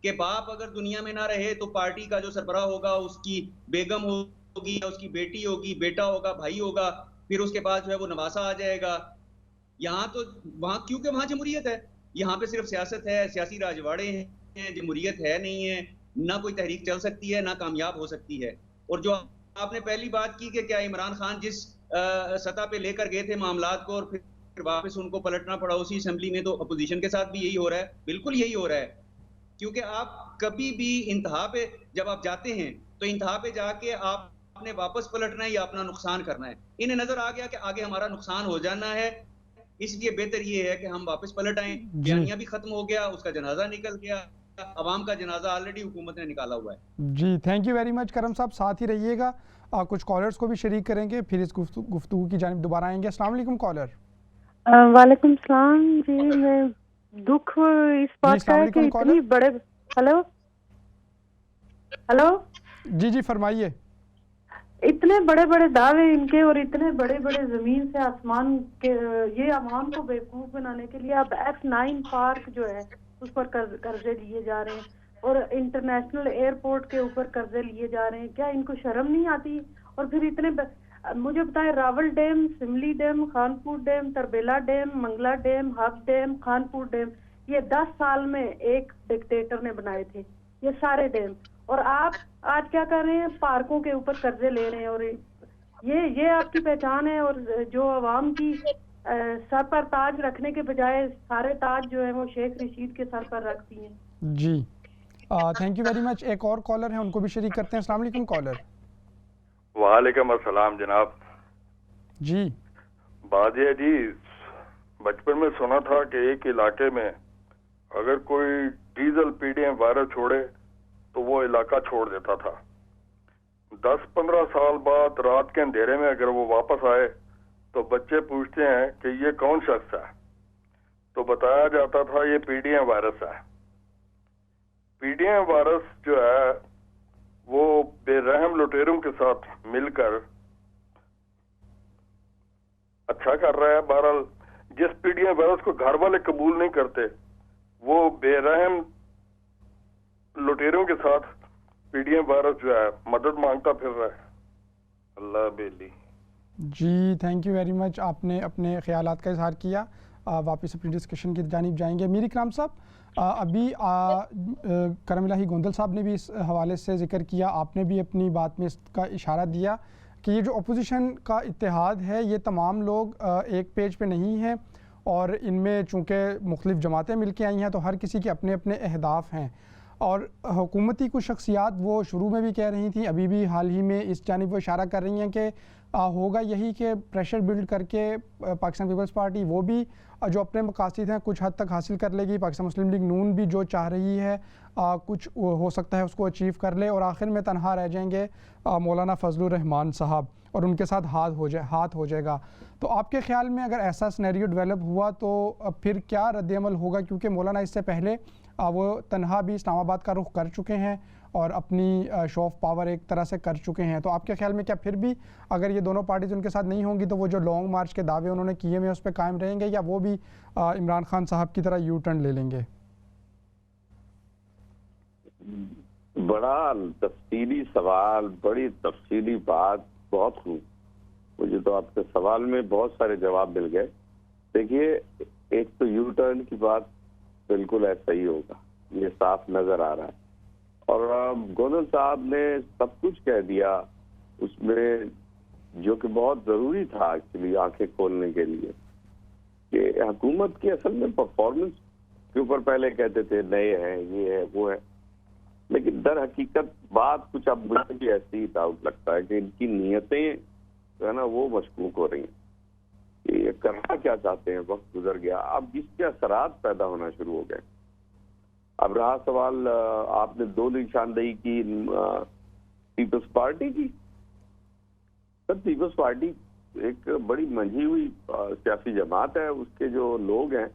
कि बाप अगर दुनिया में ना रहे तो पार्टी का जो सरबराह होगा उसकी बेगम होगी, उसकी बेटी होगी, बेटा होगा, भाई होगा, फिर उसके बाद जो है वो नवासा आ जाएगा। यहाँ तो वहां, क्योंकि वहां जमहूरियत है, यहाँ पे सिर्फ सियासत है, सियासी राजवाड़े हैं, जमहूरियत है नहीं है, ना कोई तहरीक चल सकती है, ना कामयाब हो सकती है। और जो आपने पहली बात की कि क्या इमरान खान जिस सतह पे लेकर गए थे मामलात को और फिर वापस उनको पलटना पड़ा उसी असेंबली में, तो अपोजिशन के साथ भी यही हो रहा है, बिल्कुल यही हो रहा है। क्योंकि आप कभी भी इंतहा पे जब आप जाते हैं तो इंतहा पे जाके आपने वापस पलटना है या अपना नुकसान करना है। इन्हें नजर आ गया कि आगे हमारा नुकसान हो जाना है, इसलिए बेहतर ये है कि हम वापस पलट आए। बयानिया भी खत्म हो गया, उसका जनाजा निकल गया, अवाम का जनाजा ऑलरेडी हुकूमत ने निकाला हुआ है। जी, थैंक यू वेरी मच करम साहब, साथ ही रहिएगा। कुछ कॉलर्स को भी शरीक करेंगे, फिर इस गुफ्तगू की जानिब दोबारा आएंगे। अस्सलाम वालेकुम कॉलर। वालेकुम सलाम जी। मैं दुख इस बात का है कि इतनी बड़े हेलो जी जी फरमाइए। इतने बड़े बड़े दावे इनके और इतने बड़े बड़े जमीन से आसमान के, ये अवाम को बेवकूफ बनाने के लिए अब F9 पार्क जो है उस पर कर्जे लिए जा रहे हैं और इंटरनेशनल एयरपोर्ट के ऊपर कर्जे लिए जा रहे हैं। क्या इनको शर्म नहीं आती? और फिर इतने मुझे बताएं, Rawal dam, Simly dam, Khanpur dam, Tarbela dam, Mangla dam, Hub dam, Khanpur dam, ये 10 साल में एक डिक्टेटर ने बनाए थे ये सारे डैम। और आप आज क्या कर रहे हैं? पार्कों के ऊपर कर्जे ले रहे हैं। और ये आपकी पहचान है। और जो अवाम की सर पर ताज रखने के बजाय सारे ताज जो है वो शेख रशीद के सर पर रखती हैं। जी थैंक यू वेरी मच। एक और कॉलर है, उनको भी शरीक करते हैं। अस्सलाम वालेकुम कॉलर। वालेकुम अस्सलाम जनाब। जी बात यह जी, बचपन में सुना था कि एक इलाके में अगर कोई डीजल पीडीएम वायरस छोड़े तो वो इलाका छोड़ देता था। 10-15 साल बाद रात के अंधेरे में अगर वो वापस आए तो बच्चे पूछते हैं कि ये कौन शख्स है, तो बताया जाता था ये पीडीएम वायरस है। पीडीएम वायरस जो है वो बेरहम लुटेरों के साथ मिलकर अच्छा कर रहा है। बहरहाल जिस पीडीएम वायरस को घर वाले कबूल नहीं करते वो बेरहम लुटेरों के साथ पीडीएम वायरस जो है मदद मांगता फिर रहा है। अल्लाह बेली। जी थैंक यू वेरी मच, आपने अपने ख्यालात का इजहार किया। वापस अपनी डिस्कशन की जानिब जाएंगे। मीर इकराम साहब, अभी करम इलाही गोंदल साहब ने भी इस हवाले से जिक्र किया, आपने भी अपनी बात में इसका इशारा दिया कि ये जो अपोजिशन का इत्तेहाद है ये तमाम लोग एक पेज पे नहीं हैं और इनमें चूँकि मुख्तलिफ़ जमातें मिल के आई हैं तो हर किसी के अपने अपने अहदाफ हैं। और हुकूमती कुछ शख्सियात वो शुरू में भी कह रही थी, अभी भी हाल ही में इस जानिब वो इशारा कर रही हैं कि होगा यही कि प्रेशर बिल्ड करके पाकिस्तान पीपल्स पार्टी वो भी जो अपने मकासद हैं कुछ हद तक हासिल कर लेगी। पाकिस्तान मुस्लिम लीग नून भी जो चाह रही है कुछ हो सकता है उसको अचीव कर ले और आखिर में तनहा रह जाएंगे मौलाना फजलुर रहमान साहब और उनके साथ हाथ हो जाएगा। तो आपके ख्याल में अगर ऐसा सिनेरियो डेवलप हुआ तो फिर क्या रद्द-ए-अमल होगा? क्योंकि मौलाना इससे पहले वो तनहा भी इस्लामाबाद का रुख कर चुके हैं और अपनी शो ऑफ पावर एक तरह से कर चुके हैं। तो आपके ख्याल में क्या फिर भी अगर ये दोनों पार्टीज उनके साथ नहीं होंगी तो वो जो लॉन्ग मार्च के दावे उन्होंने किए हुए उस पर कायम रहेंगे या वो भी इमरान खान साहब की तरह यू टर्न ले लेंगे? बड़ा तफसीली सवाल, बड़ी तफसीली बात, बहुत खूब। मुझे तो आपके सवाल में बहुत सारे जवाब मिल गए। देखिए, एक तो यू टर्न की बात बिल्कुल ऐसा ही होगा, ये साफ नजर आ रहा है। और गोंदल साहब ने सब कुछ कह दिया उसमें जो कि बहुत जरूरी था एक्चुअली आंखें खोलने के लिए कि हुकूमत की असल में परफॉर्मेंस के ऊपर पहले कहते थे नए हैं, ये है, वो है, लेकिन दर हकीकत बात कुछ अब मुझे भी ऐसी ही डाउट लगता है कि इनकी नीयतें जो है ना वो मशकूक हो रही हैं कि ये करना क्या चाहते हैं। वक्त गुजर गया, अब इसके असरात पैदा होना शुरू हो गए। अब रहा सवाल, आपने दो निशानदेही की पीपल्स पार्टी की। सर, पीपल्स पार्टी एक बड़ी मंझी हुई सियासी जमात है, उसके जो लोग हैं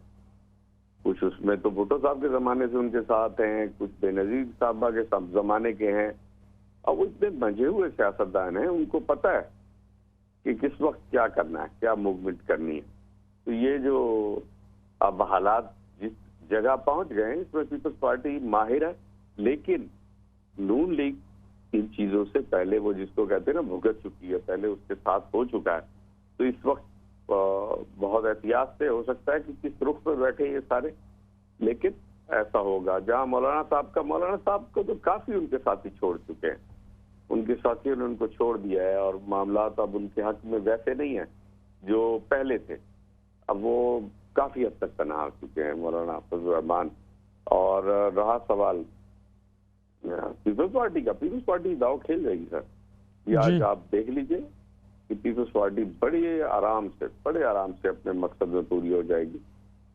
कुछ उसमें तो भुट्टो साहब के जमाने से उनके साथ हैं, कुछ बेनजीर साहबा के जमाने के हैं, और वो इतने मंझे हुए सियासतदान हैं, उनको पता है कि किस वक्त क्या करना है, क्या मूवमेंट करनी है। तो ये जो अब हालात जिस जगह पहुंच गए हैं इसमें पीपल्स पार्टी माहिर है, लेकिन नून लीग इन चीजों से पहले वो जिसको कहते हैं ना भुगत चुकी है, पहले उसके साथ हो चुका है। तो इस वक्त बहुत एहतियात से हो सकता है कि किस रुख पर बैठे ये सारे, लेकिन ऐसा होगा जहां मौलाना साहब को तो काफी उनके साथी छोड़ चुके हैं, उनके साथियों ने उनको छोड़ दिया है और मामला अब उनके हक में वैसे नहीं है जो पहले थे। अब वो काफी हद तक तनहा हो चुके हैं मौलाना फजलुर रहमान। और रहा सवाल पीपल्स पार्टी का, पीपल्स पार्टी दाव खेल रही सर। ये आज आप देख लीजिए कि पीपल्स पार्टी बड़े आराम से अपने मकसद में पूरी हो जाएगी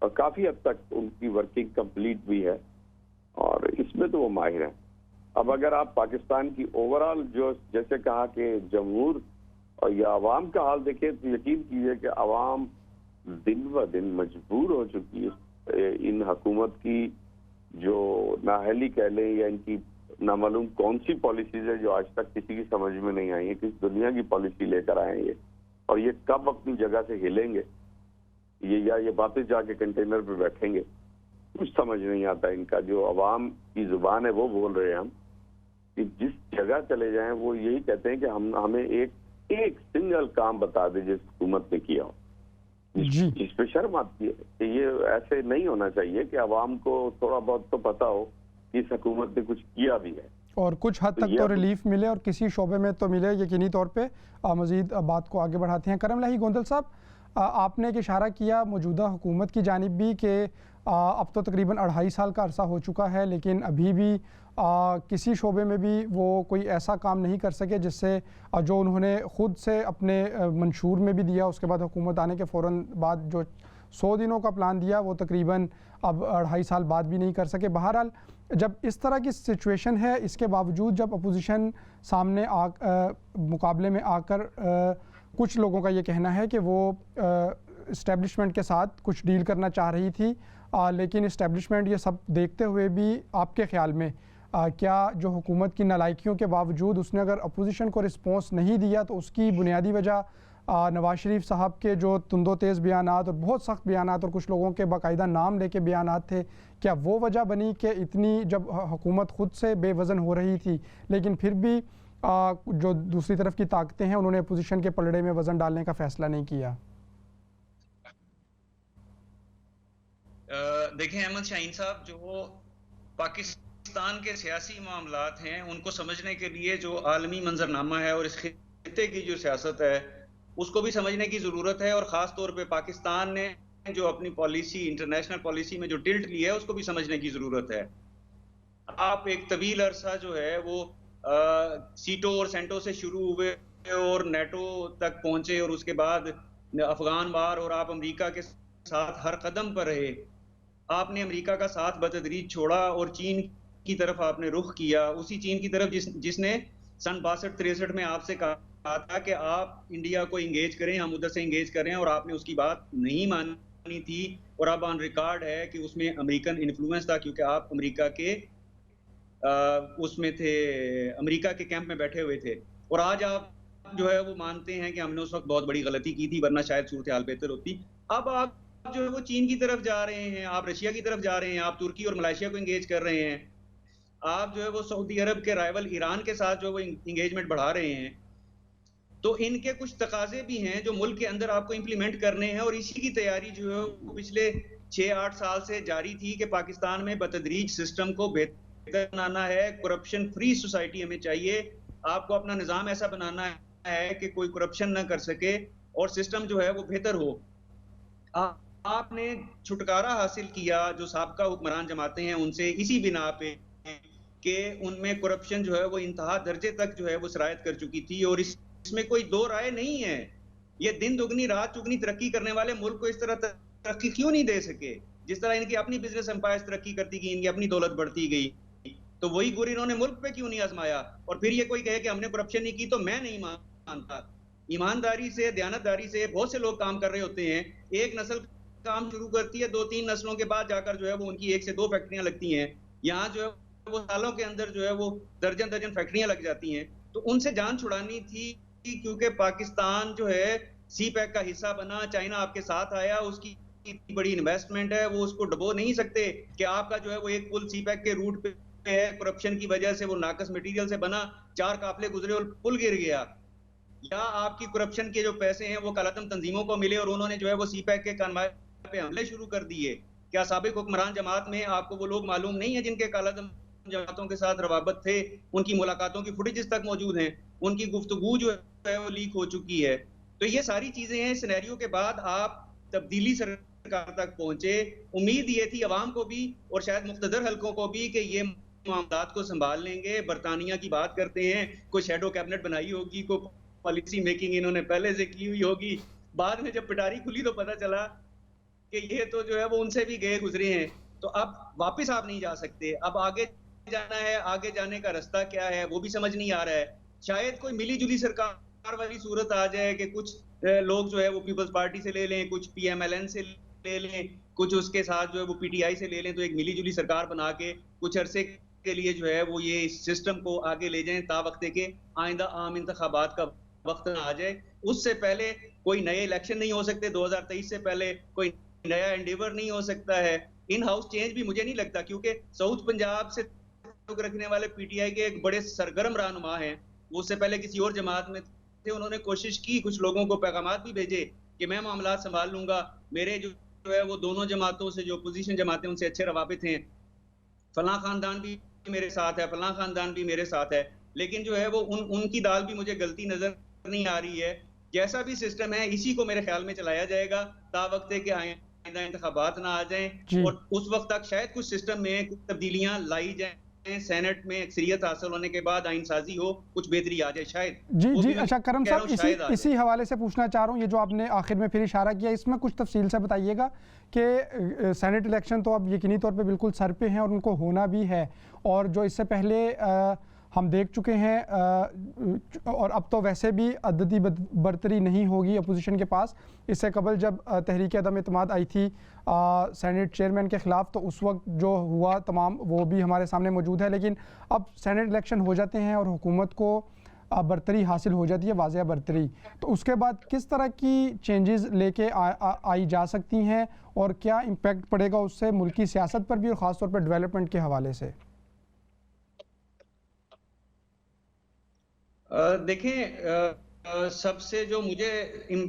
और काफी हद तक उनकी वर्किंग कंप्लीट भी है और इसमें तो वो माहिर है। अब अगर आप पाकिस्तान की ओवरऑल जो जैसे कहा कि जमहूर और या आवाम का हाल देखें तो यकीन कीजिए कि आवाम दिन ब दिन मजबूर हो चुकी है इन हुकूमत की जो नाअहली कह लें या इनकी नामालूम कौन सी पॉलिसीज है जो आज तक किसी की समझ में नहीं आई है, किस दुनिया की पॉलिसी लेकर आए हैं ये, और ये कब अपनी जगह से हिलेंगे ये वापस जाके कंटेनर पे बैठेंगे, कुछ समझ नहीं आता इनका। जो अवाम की जुबान है वो बोल रहे हैं हम कि जिस जगह चले जाएं वो यही कहते हैं कि हमें एक सिंगल काम बता दे जिस हुकूमत ने किया हो, जिस पे शर्म आती है कि ये ऐसे नहीं होना चाहिए कि अवाम को थोड़ा बहुत तो पता हो कि इस हुकूमत ने कुछ किया भी है और कुछ हद तक तो रिलीफ मिले और किसी शोबे में तो मिले यकीनी तौर पे। मज़ीद बात को आगे बढ़ाते हैं। करम इलाही गोंदल साहब, आपने एक इशारा किया मौजूदा हुकूमत की जानिब भी कि अब तो तकरीबन 2.5 साल का अरसा हो चुका है लेकिन अभी भी किसी शोबे में भी वो कोई ऐसा काम नहीं कर सके जिससे जो उन्होंने ख़ुद से अपने मंशूर में भी दिया, उसके बाद हुकूमत आने के फ़ौरन बाद जो 100 दिनों का प्लान दिया वो तकरीबन अब 2.5 साल बाद भी नहीं कर सके। बहरहाल जब इस तरह की सिचुएशन है, इसके बावजूद जब अपोजिशन सामने मुकाबले में आकर कुछ लोगों का ये कहना है कि वो इस्टेब्लिशमेंट के साथ कुछ डील करना चाह रही थी, लेकिन इस्टेब्लिशमेंट ये सब देखते हुए भी आपके ख़्याल में क्या जो हुकूमत की नालायकियों के बावजूद उसने अगर अपोजिशन को रिस्पॉन्स नहीं दिया तो उसकी बुनियादी वजह नवाज शरीफ साहब के जो तुंदो तेज़ बयानात और बहुत सख्त बयानात और कुछ लोगों के बाकायदा नाम लेके बयानात थे, क्या वो वजह बनी कि इतनी जब हुकूमत ख़ुद से बेवज़न हो रही थी लेकिन फिर भी जो दूसरी तरफ की ताकतें हैं उन्होंने अपोजिशन के पलड़े में वज़न डालने का फ़ैसला नहीं किया? देखें अहमद शाहीन साहब, जो पाकिस्तान के सियासी मामलात हैं उनको समझने के लिए जो आलमी मंजरनामा है और इस खित्ते की जो सियासत है उसको भी समझने की ज़रूरत है, और ख़ास तौर पे पाकिस्तान ने जो अपनी पॉलिसी, इंटरनेशनल पॉलिसी में जो टिल्ट ली है उसको भी समझने की ज़रूरत है। आप एक तवील अरसा जो है वो सीटो और सेंटो से शुरू हुए और नेटो तक पहुंचे और उसके बाद अफगान वार, और आप अमेरिका के साथ हर कदम पर रहे। आपने अमेरिका का साथ बतदरीज छोड़ा और चीन की तरफ आपने रुख किया, उसी चीन की तरफ जिसने सन 62-63 में आपसे कहा था कि आप इंडिया को इंगेज करें, हम उधर से इंगेज करें, और आपने उसकी बात नहीं मानी थी। और अब ऑन रिकॉर्ड है कि उसमें अमेरिकन इन्फ्लुएंस था, क्योंकि आप अमेरिका के उसमें थे, अमेरिका के कैंप में बैठे हुए थे। और आज आप जो है वो मानते हैं कि हमने उस वक्त बहुत बड़ी गलती की थी, वरना शायद सूरत हाल बेहतर होती। अब आप जो है वो चीन की तरफ जा रहे हैं, आप रशिया की तरफ जा रहे हैं, आप तुर्की और मलेशिया को इंगेज कर रहे हैं, आप जो है वो सऊदी अरब के राइवल ईरान के साथ जो है वो इंगेजमेंट बढ़ा रहे हैं। तो इनके कुछ तकाजे भी हैं जो मुल्क के अंदर आपको इंप्लीमेंट करने हैं, और इसी की तैयारी जो है वो पिछले 6-8 साल से जारी थी कि पाकिस्तान में बतदरीज सिस्टम को बेहतर बनाना है, करप्शन फ्री सोसाइटी हमें चाहिए, आपको अपना निज़ाम ऐसा बनाना है कि कोई करप्शन ना कर सके और सिस्टम जो है वो बेहतर हो। आपने छुटकारा हासिल किया जो साबका हुक्मरान जमाते हैं उनसे, इसी बिना पे कि उनमें करप्शन जो है वो इंतहा दर्जे तक जो है वो सरायत कर चुकी थी, और इसमें कोई दो राय नहीं है। ये दिन दुगनी रात चुगनी तरक्की करने वाले मुल्क को इस तरह तरक्की क्यों नहीं दे सके, जिस तरह इनकी अपनी बिजनेस एम्पायर तरक्की करती गई, इनकी अपनी दौलत बढ़ती गई, तो वही गुर इन्होंने मुल्क पे क्यों नहीं आजमाया। और फिर ये कोई कहे कि हमने करप्शन नहीं की, तो मैं नहीं मानता। ईमानदारी से, दयानतदारी से बहुत से लोग काम कर रहे होते हैं। एक नस्ल काम शुरू करती है, 2-3 नस्लों के बाद जाकर जो है वो उनकी 1 से 2 फैक्ट्रियां लगती हैं। यहाँ जो है वो सालों के अंदर जो है वो दर्जन फैक्ट्रियां लग जाती हैं। तो उनसे जान छुड़ानी थी, क्योंकि पाकिस्तान जो है सी पैक का हिस्सा बना, चाइना आपके साथ आया, उसकी इतनी बड़ी इन्वेस्टमेंट है, वो उसको डबो नहीं सकते कि आपका जो है वो एक पुल सी पैक के रूट पे है, करप्शन की वजह से वो नाकस मटेरियल से बना, 4 काफिले गुजरे और पुल गिर गया। या आपकी करप्शन के जो पैसे हैं वो कालादम तंजीमों को मिले और उन्होंने जो है वो सी पैक के कन्वाय पे हमले शुरू कर दिए। क्या साबिक हुक्मरान जमात में आपको वो लोग मालूम नहीं है जिनके कालादम जमातों के साथ रवाबत थे? उनकी मुलाकातों की फुटेजेस तक मौजूद हैं, उनकी गुफ्तगू जो है वो लीक हो चुकी है। तो ये सारी चीजें हैं। सिनेरियो के बाद आप तब्दीली सरकार तक पहुंचे। उम्मीद ये थी अवाम को भी और शायद मुख्तदर हलकों को भी कि ये मामलात को संभाल लेंगे। बरतानिया की बात करते हैं, कोई शैडो कैबिनेट बनाई होगी, कोई पॉलिसी मेकिंग इन्होंने पहले से की हुई होगी। बाद में जब पिटारी खुली तो पता चला कि ये तो जो है वो उनसे भी गए गुजरे हैं। तो अब वापस आप नहीं जा सकते, अब आगे जाना है। आगे जाने का रास्ता क्या है वो भी समझ नहीं आ रहा है। शायद कोई मिली जुली सरकार वाली सूरत आ जाए कि कुछ लोग जो है वो पीपल्स पार्टी से ले लें, कुछ PMLN से ले लें, कुछ उसके साथ जो है वो PTI से ले लें, तो एक मिली जुली सरकार बना के कुछ अरसे के लिए जो है वो ये सिस्टम को आगे ले जाएं, ता वक्त के आइंदा आम इंतखाबात का वक्त ना आ जाए। उससे पहले कोई नए इलेक्शन नहीं हो सकते, 2023 से पहले कोई नया एंडेवर नहीं हो सकता है। इन हाउस चेंज भी मुझे नहीं लगता, क्योंकि साउथ पंजाब से रखने वाले PTI के एक बड़े सरगर्म रहनुमा हैं, वो उससे पहले किसी और जमात में थे। उन्होंने कोशिश की, कुछ लोगों को पैगामात भी भेजे कि मैं मामला संभाल लूंगा, मेरे जो है वो दोनों जमातों से, जो अपोजिशन जमातें उनसे अच्छे रवाबित हैं, फलां खानदान भी मेरे साथ है, फलां खानदान भी मेरे साथ है। लेकिन जो है वो उनकी दाल भी मुझे गलती नजर नहीं आ रही है। जैसा भी सिस्टम है इसी को मेरे ख्याल में चलाया जाएगा, ता वक्त के आइंदा इंतखाबात ना आ जाएं, और उस वक्त तक शायद कुछ सिस्टम में कुछ तब्दीलियां लाई जाएं सेनेट में अक्सरियत हासिल होने के बाद आइन साजी हो, कुछ बेहतरी आ जाए शायद। जी अच्छा करम साहब, इसी हवाले से पूछना चाह रहा हूँ, ये जो आपने आखिर में फिर इशारा किया, इसमें कुछ तफसील से बताइएगा कि सेनेट इलेक्शन तो अब यकीनी तौर पे बिल्कुल सर पे हैं और उनको होना भी है, और जो इससे पहले हम देख चुके हैं और अब तो वैसे भी अददी बरतरी नहीं होगी अपोजिशन के पास। इससे कबल जब तहरीक अदम एतमाद आई थी सेनेट चेयरमैन के ख़िलाफ़, तो उस वक्त जो हुआ तमाम वो भी हमारे सामने मौजूद है, लेकिन अब सेनेट इलेक्शन हो जाते हैं और हुकूमत को बरतरी हासिल हो जाती है, वाज़ेह बरतरी, तो उसके बाद किस तरह की चेंजेस लेके आई जा सकती हैं और क्या इम्पेक्ट पड़ेगा उससे मुल्की सियासत पर भी और ख़ास तौर पर डेवलपमेंट के हवाले से? देखें, सबसे जो मुझे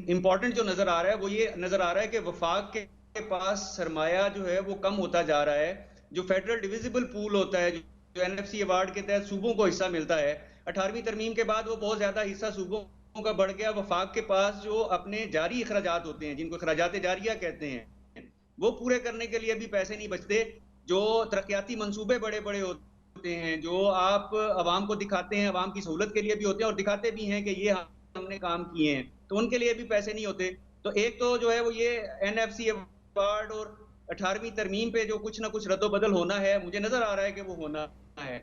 इम्पोर्टेंट जो नजर आ रहा है वो ये नजर आ रहा है कि वफाक के पास सरमाया जो है वो कम होता जा रहा है। जो फेडरल डिविजिबल पूल होता है, जो एनएफसी अवार्ड के तहत सूबों को हिस्सा मिलता है, 18वीं तरमीम के बाद वो बहुत ज्यादा हिस्सा सूबों का बढ़ गया। वफाक के पास जो अपने जारी अखराजात होते हैं, जिनको अखराजात जारिया कहते हैं, वो पूरे करने के लिए भी पैसे नहीं बचते। जो तरक्याती मंसूबे बड़े बड़े होते हैं, जो आप अवाम को दिखाते हैं, अवाम की सहूलत के लिए भी होते हैं और दिखाते भी हैं कि ये हमने काम किए हैं, तो उनके लिए भी पैसे नहीं होते। तो एक तो जो है वो ये एनएफसी अवार्ड और 18वीं तरमीम पे जो कुछ ना कुछ रद्दोबदल होना है, मुझे नजर आ रहा है कि वो होना है।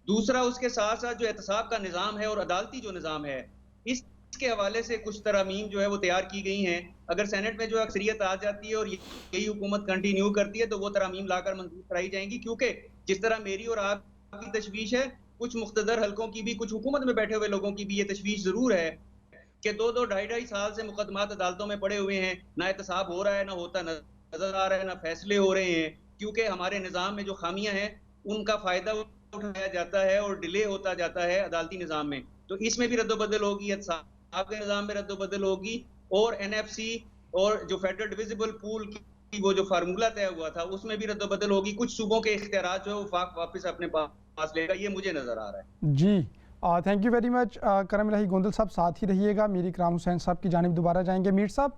दूसरा, उसके साथ साथ जो एहतसाब का निज़ाम है और अदालती जो निज़ाम है, इसके हवाले से कुछ तरमीम जो है वो तैयार की गई हैं। अगर सेनेट में जो अक्सरियत आ जाती है और यही हुकूमत कंटिन्यू करती है, तो वो तरमीम लाकर मंजूर कराई जाएंगी, क्योंकि जिस तरह मेरी और आपकी तशवीश है, कुछ मुख्तदर हलकों की भी, कुछ हुकूमत में बैठे हुए लोगों की भी ये तशवीश जरूर है कि 2-2, 2.5 साल से मुकदमात अदालतों में पड़े हुए हैं, ना एहतसाब हो रहा है, ना होता नजर आ रहा है, ना फैसले हो रहे हैं, क्योंकि हमारे निज़ाम में जो खामियां हैं उनका फायदा उठाया जाता है और डिले होता जाता है अदालती निज़ाम में। तो इसमें भी रद्दोबदल होगी, एहतसाब के निज़ाम में रद्दोबदल होगी, और एनएफसी और जो फेडरल डिविजिबल पूल की वो जो फार्मूला तय हुआ था उसमें भी रद्दोबदल होगी। कुछ सूबों के इख्तियारात जो है वो वापस अपने पास लेगा, ये मुझे नजर आ रहा है। जी थैंक यू वेरी मच करम इलाही गोंदल साहब, साथ ही रहिएगा। मीर इकराम हुसैन साहब की जानिब दोबारा जाएंगे। मीर साहब,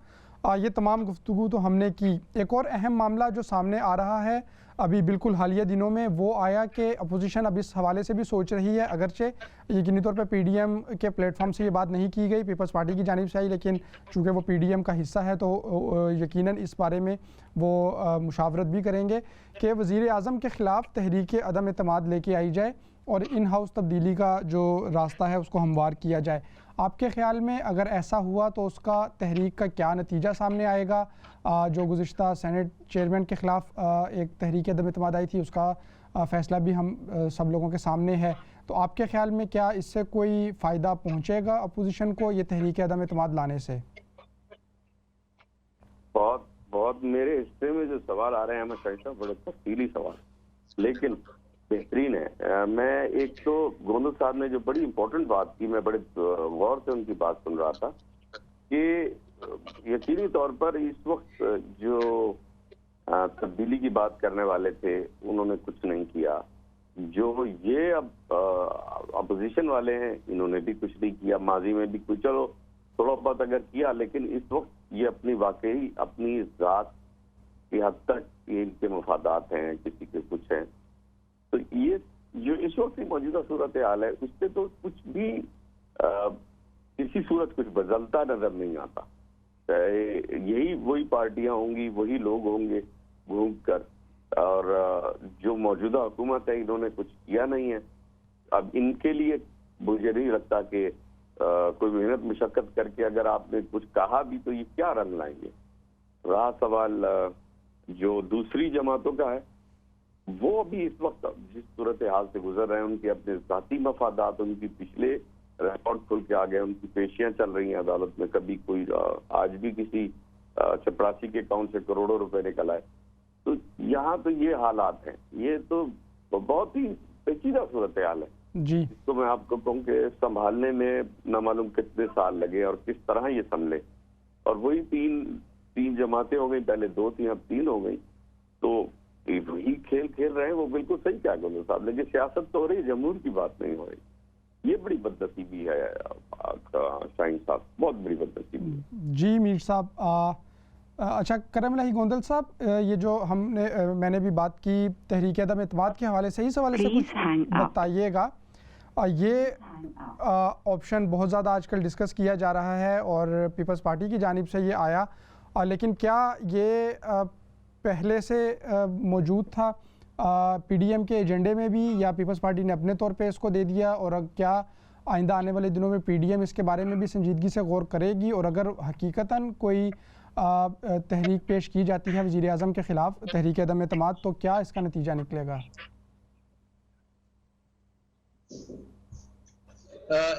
ये तमाम गुफ्तगू तो हमने की, एक और अहम मामला जो सामने आ रहा है अभी बिल्कुल हालिया दिनों में, वो आया कि अपोजिशन अब इस हवाले से भी सोच रही है, अगरचे यकीनी तौर पर पीडीएम के प्लेटफॉर्म से ये बात नहीं की गई, पीपल्स पार्टी की जानिब से आई, लेकिन चूँकि वो पीडीएम का हिस्सा है तो यकीनन इस बारे में वो मुशावरत भी करेंगे कि वज़ीर आज़म के ख़िलाफ़ तहरीक अदम एतमाद लेके आई जाए और इन हाउस तब्दीली का जो रास्ता है उसको हमवार किया जाए। आपके ख़्याल में अगर ऐसा हुआ तो उसका तहरीक का क्या नतीजा सामने आएगा? जो गुज़िश्ता सेनेट चेयरमैन के ख़िलाफ़ एक तहरीक अदम एतमाद आई थी, उसका फ़ैसला भी हम सब लोगों के सामने है, तो आपके ख़्याल में क्या इससे कोई फ़ायदा पहुँचेगा अपोजिशन को ये तहरीक अदम एतमाद लाने से? बहुत मेरे हिस्से में जो सवाल आ रहे हैं, मैं कहता हूँ बड़े तफसीली सवाल, लेकिन बेहतरीन है। मैं एक तो गोंदल साहब ने जो बड़ी इंपॉर्टेंट बात की, मैं बड़े गौर से उनकी बात सुन रहा था कि यकीनी तौर पर इस वक्त जो तब्दीली की बात करने वाले थे उन्होंने कुछ नहीं किया। जो ये अब अपोजिशन वाले हैं इन्होंने भी कुछ नहीं किया। माजी में भी कुछ चलो थोड़ा बहुत अगर किया, लेकिन इस वक्त ये अपनी वाकई अपनी जात की हद तक इनके मफादात हैं, किसी के कुछ हैं। तो ये जो इस वक्त की मौजूदा सूरत हाल है उससे तो कुछ भी किसी सूरत कुछ बदलता नजर नहीं आता। यही वही पार्टियां होंगी, वही लोग होंगे घूम कर, और जो मौजूदा हुकूमत है इन्होंने कुछ किया नहीं है। अब इनके लिए मुझे नहीं लगता कि कोई मेहनत मशक्कत करके अगर आपने कुछ कहा भी तो ये क्या रंग लाएंगे। रहा सवाल जो दूसरी जमातों का है, वो अभी इस वक्त जिस सूरत हाल से गुजर रहे हैं, उनके अपने जाती मफादात, उनकी पिछले रिकॉर्ड खुल के आ गए, उनकी पेशियां चल रही हैं अदालत में। कभी कोई आज भी किसी चपरासी के अकाउंट से करोड़ों रुपए निकल आए। तो यहाँ तो ये हालात हैं, ये तो बहुत ही पेचीदा सूरत हाल है जी। इसको मैं आपको कहूँ कि संभालने में न मालूम कितने साल लगे और किस तरह ये संभले। और वही तीन जमातें हो गई, पहले 2 थी अब 3 हो गई। तो वही खेल रहे हैं, वो बिल्कुल सही क्या गोंदल साहब, लेकिन सियासत तो हो रही है, जमहूर की बात नहीं हो रही। ये बड़ी बदनसीबी है शाहीन साहब, बहुत बड़ी बदनसीबी है। जी मीर साहब, अच्छा करम इलाही गोंदल साहब, ये जो मैंने भी बात की तहरीक अदम एतमाद के हवाले से, इस हवाले से कुछ बताइएगा। ये ऑप्शन बहुत ज़्यादा आजकल डिस्कस किया जा रहा है और पीपल्स पार्टी की जानिब से ये आया, लेकिन क्या ये पहले से मौजूद था पीडीएम के एजेंडे में भी, या पीपल्स पार्टी ने अपने तौर पे इसको दे दिया, और क्या आइंदा आने वाले दिनों में पीडीएम इसके बारे में भी संजीदगी से गौर करेगी, और अगर हकीकतन कोई तहरीक पेश की जाती है वज़ीर आज़म के ख़िलाफ़ तहरीक अदम एतमाद, तो क्या इसका नतीजा निकलेगा?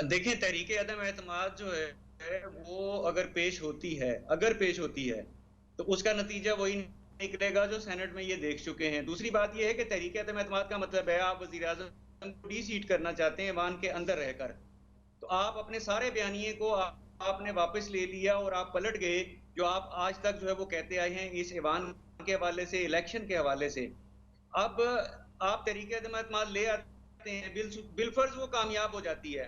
देखें, तहरीक अदम एतमाद जो है वो अगर पेश होती है तो उसका नतीजा वही निकलेगा जो सेनेट में ये देख चुके हैं। दूसरी बात ये है कि तहरीक अदम एतमाद का मतलब है आप वज़ीर आज़म को डी-सीट करना चाहते हैं ईवान के अंदर रहकर, तो आप अपने सारे बयानिए को आपने वापस ले लिया और आप पलट गए जो आप आज तक जो है वो कहते आए हैं इस ईवान के हवाले से, इलेक्शन के हवाले से। अब आप तहरीक अदम एतमाद ले आते हैं, बिलफर्ज वो कामयाब हो जाती है,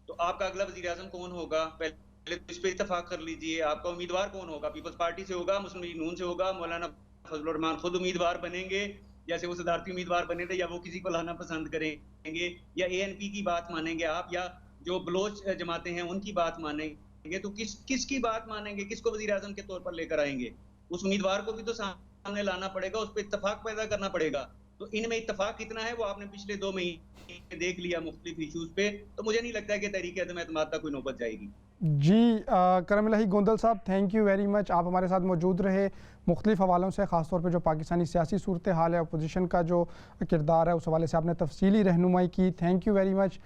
तो आपका अगला वज़ीर आज़म कौन होगा? पहले तो इस पे इत्तफाक कर लीजिए, आपका उम्मीदवार कौन होगा? पीपल्स पार्टी से होगा, मुस्लिम लीग नून से होगा, मौलाना फजलुर रहमान खुद उम्मीदवार बनेंगे, जैसे वो सदारती उम्मीदवार बने थे, या वो किसी को लाना पसंद करेंगे, या एएनपी की बात मानेंगे आप, या जो बलोच जमाते हैं उनकी बात मानेंगे? तो किसकी बात मानेंगे? किसको वज़ीर आज़म के तौर पर लेकर आएंगे? उस उम्मीदवार को भी तो सामने लाना पड़ेगा, उस पर इत्तफाक पैदा करना पड़ेगा। तो इनमें इत्तफाक कितना है वो आपने पिछले 2 महीने देख लिया मुख्तलिफ इशूज़ पे, तो मुझे नहीं लगता है कि तहरीक अदम एतमाद तक कोई नौबत जाएगी। जी करम इलाही गोंदल साहब, थैंक यू वेरी मच, आप हमारे साथ मौजूद रहे, मुख्तलिफ हवालों से, ख़ासतौर पे जो पाकिस्तानी सियासी सूरत हाल है, अपोजिशन का जो किरदार है, उस हवाले से आपने तफसीली रहनुमाई की, thank you very much.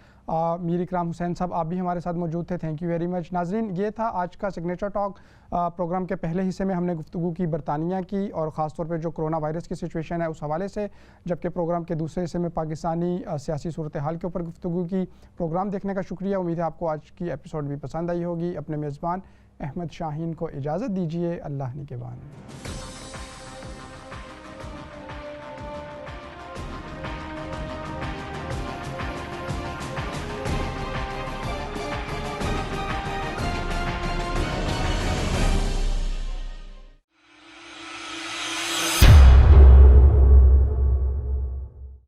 Mir इकराम हुसैन साहब, आप भी हमारे साथ मौजूद थे, थैंक यू वेरी मच। नाजरीन, ये था आज का सिग्नेचर टॉक। प्रोग्राम के पहले हिस्से में हमने गुफ्तगू की बरतानिया की और ख़ासतौर पे जो कोरोना वायरस की सिचुएशन है उस हवाले से, जबकि प्रोग्राम के दूसरे हिस्से में पाकिस्तानी सियासी सूरत हाल के ऊपर गुफ्तगू की। प्रोग्राम देखने का शुक्रिया, उम्मीद है आपको आज की एपिसोड भी पसंद आई होगी। अपने मेज़बान अहमद शाहीन को इजाज़त दीजिए, अल्लाह निगहबान।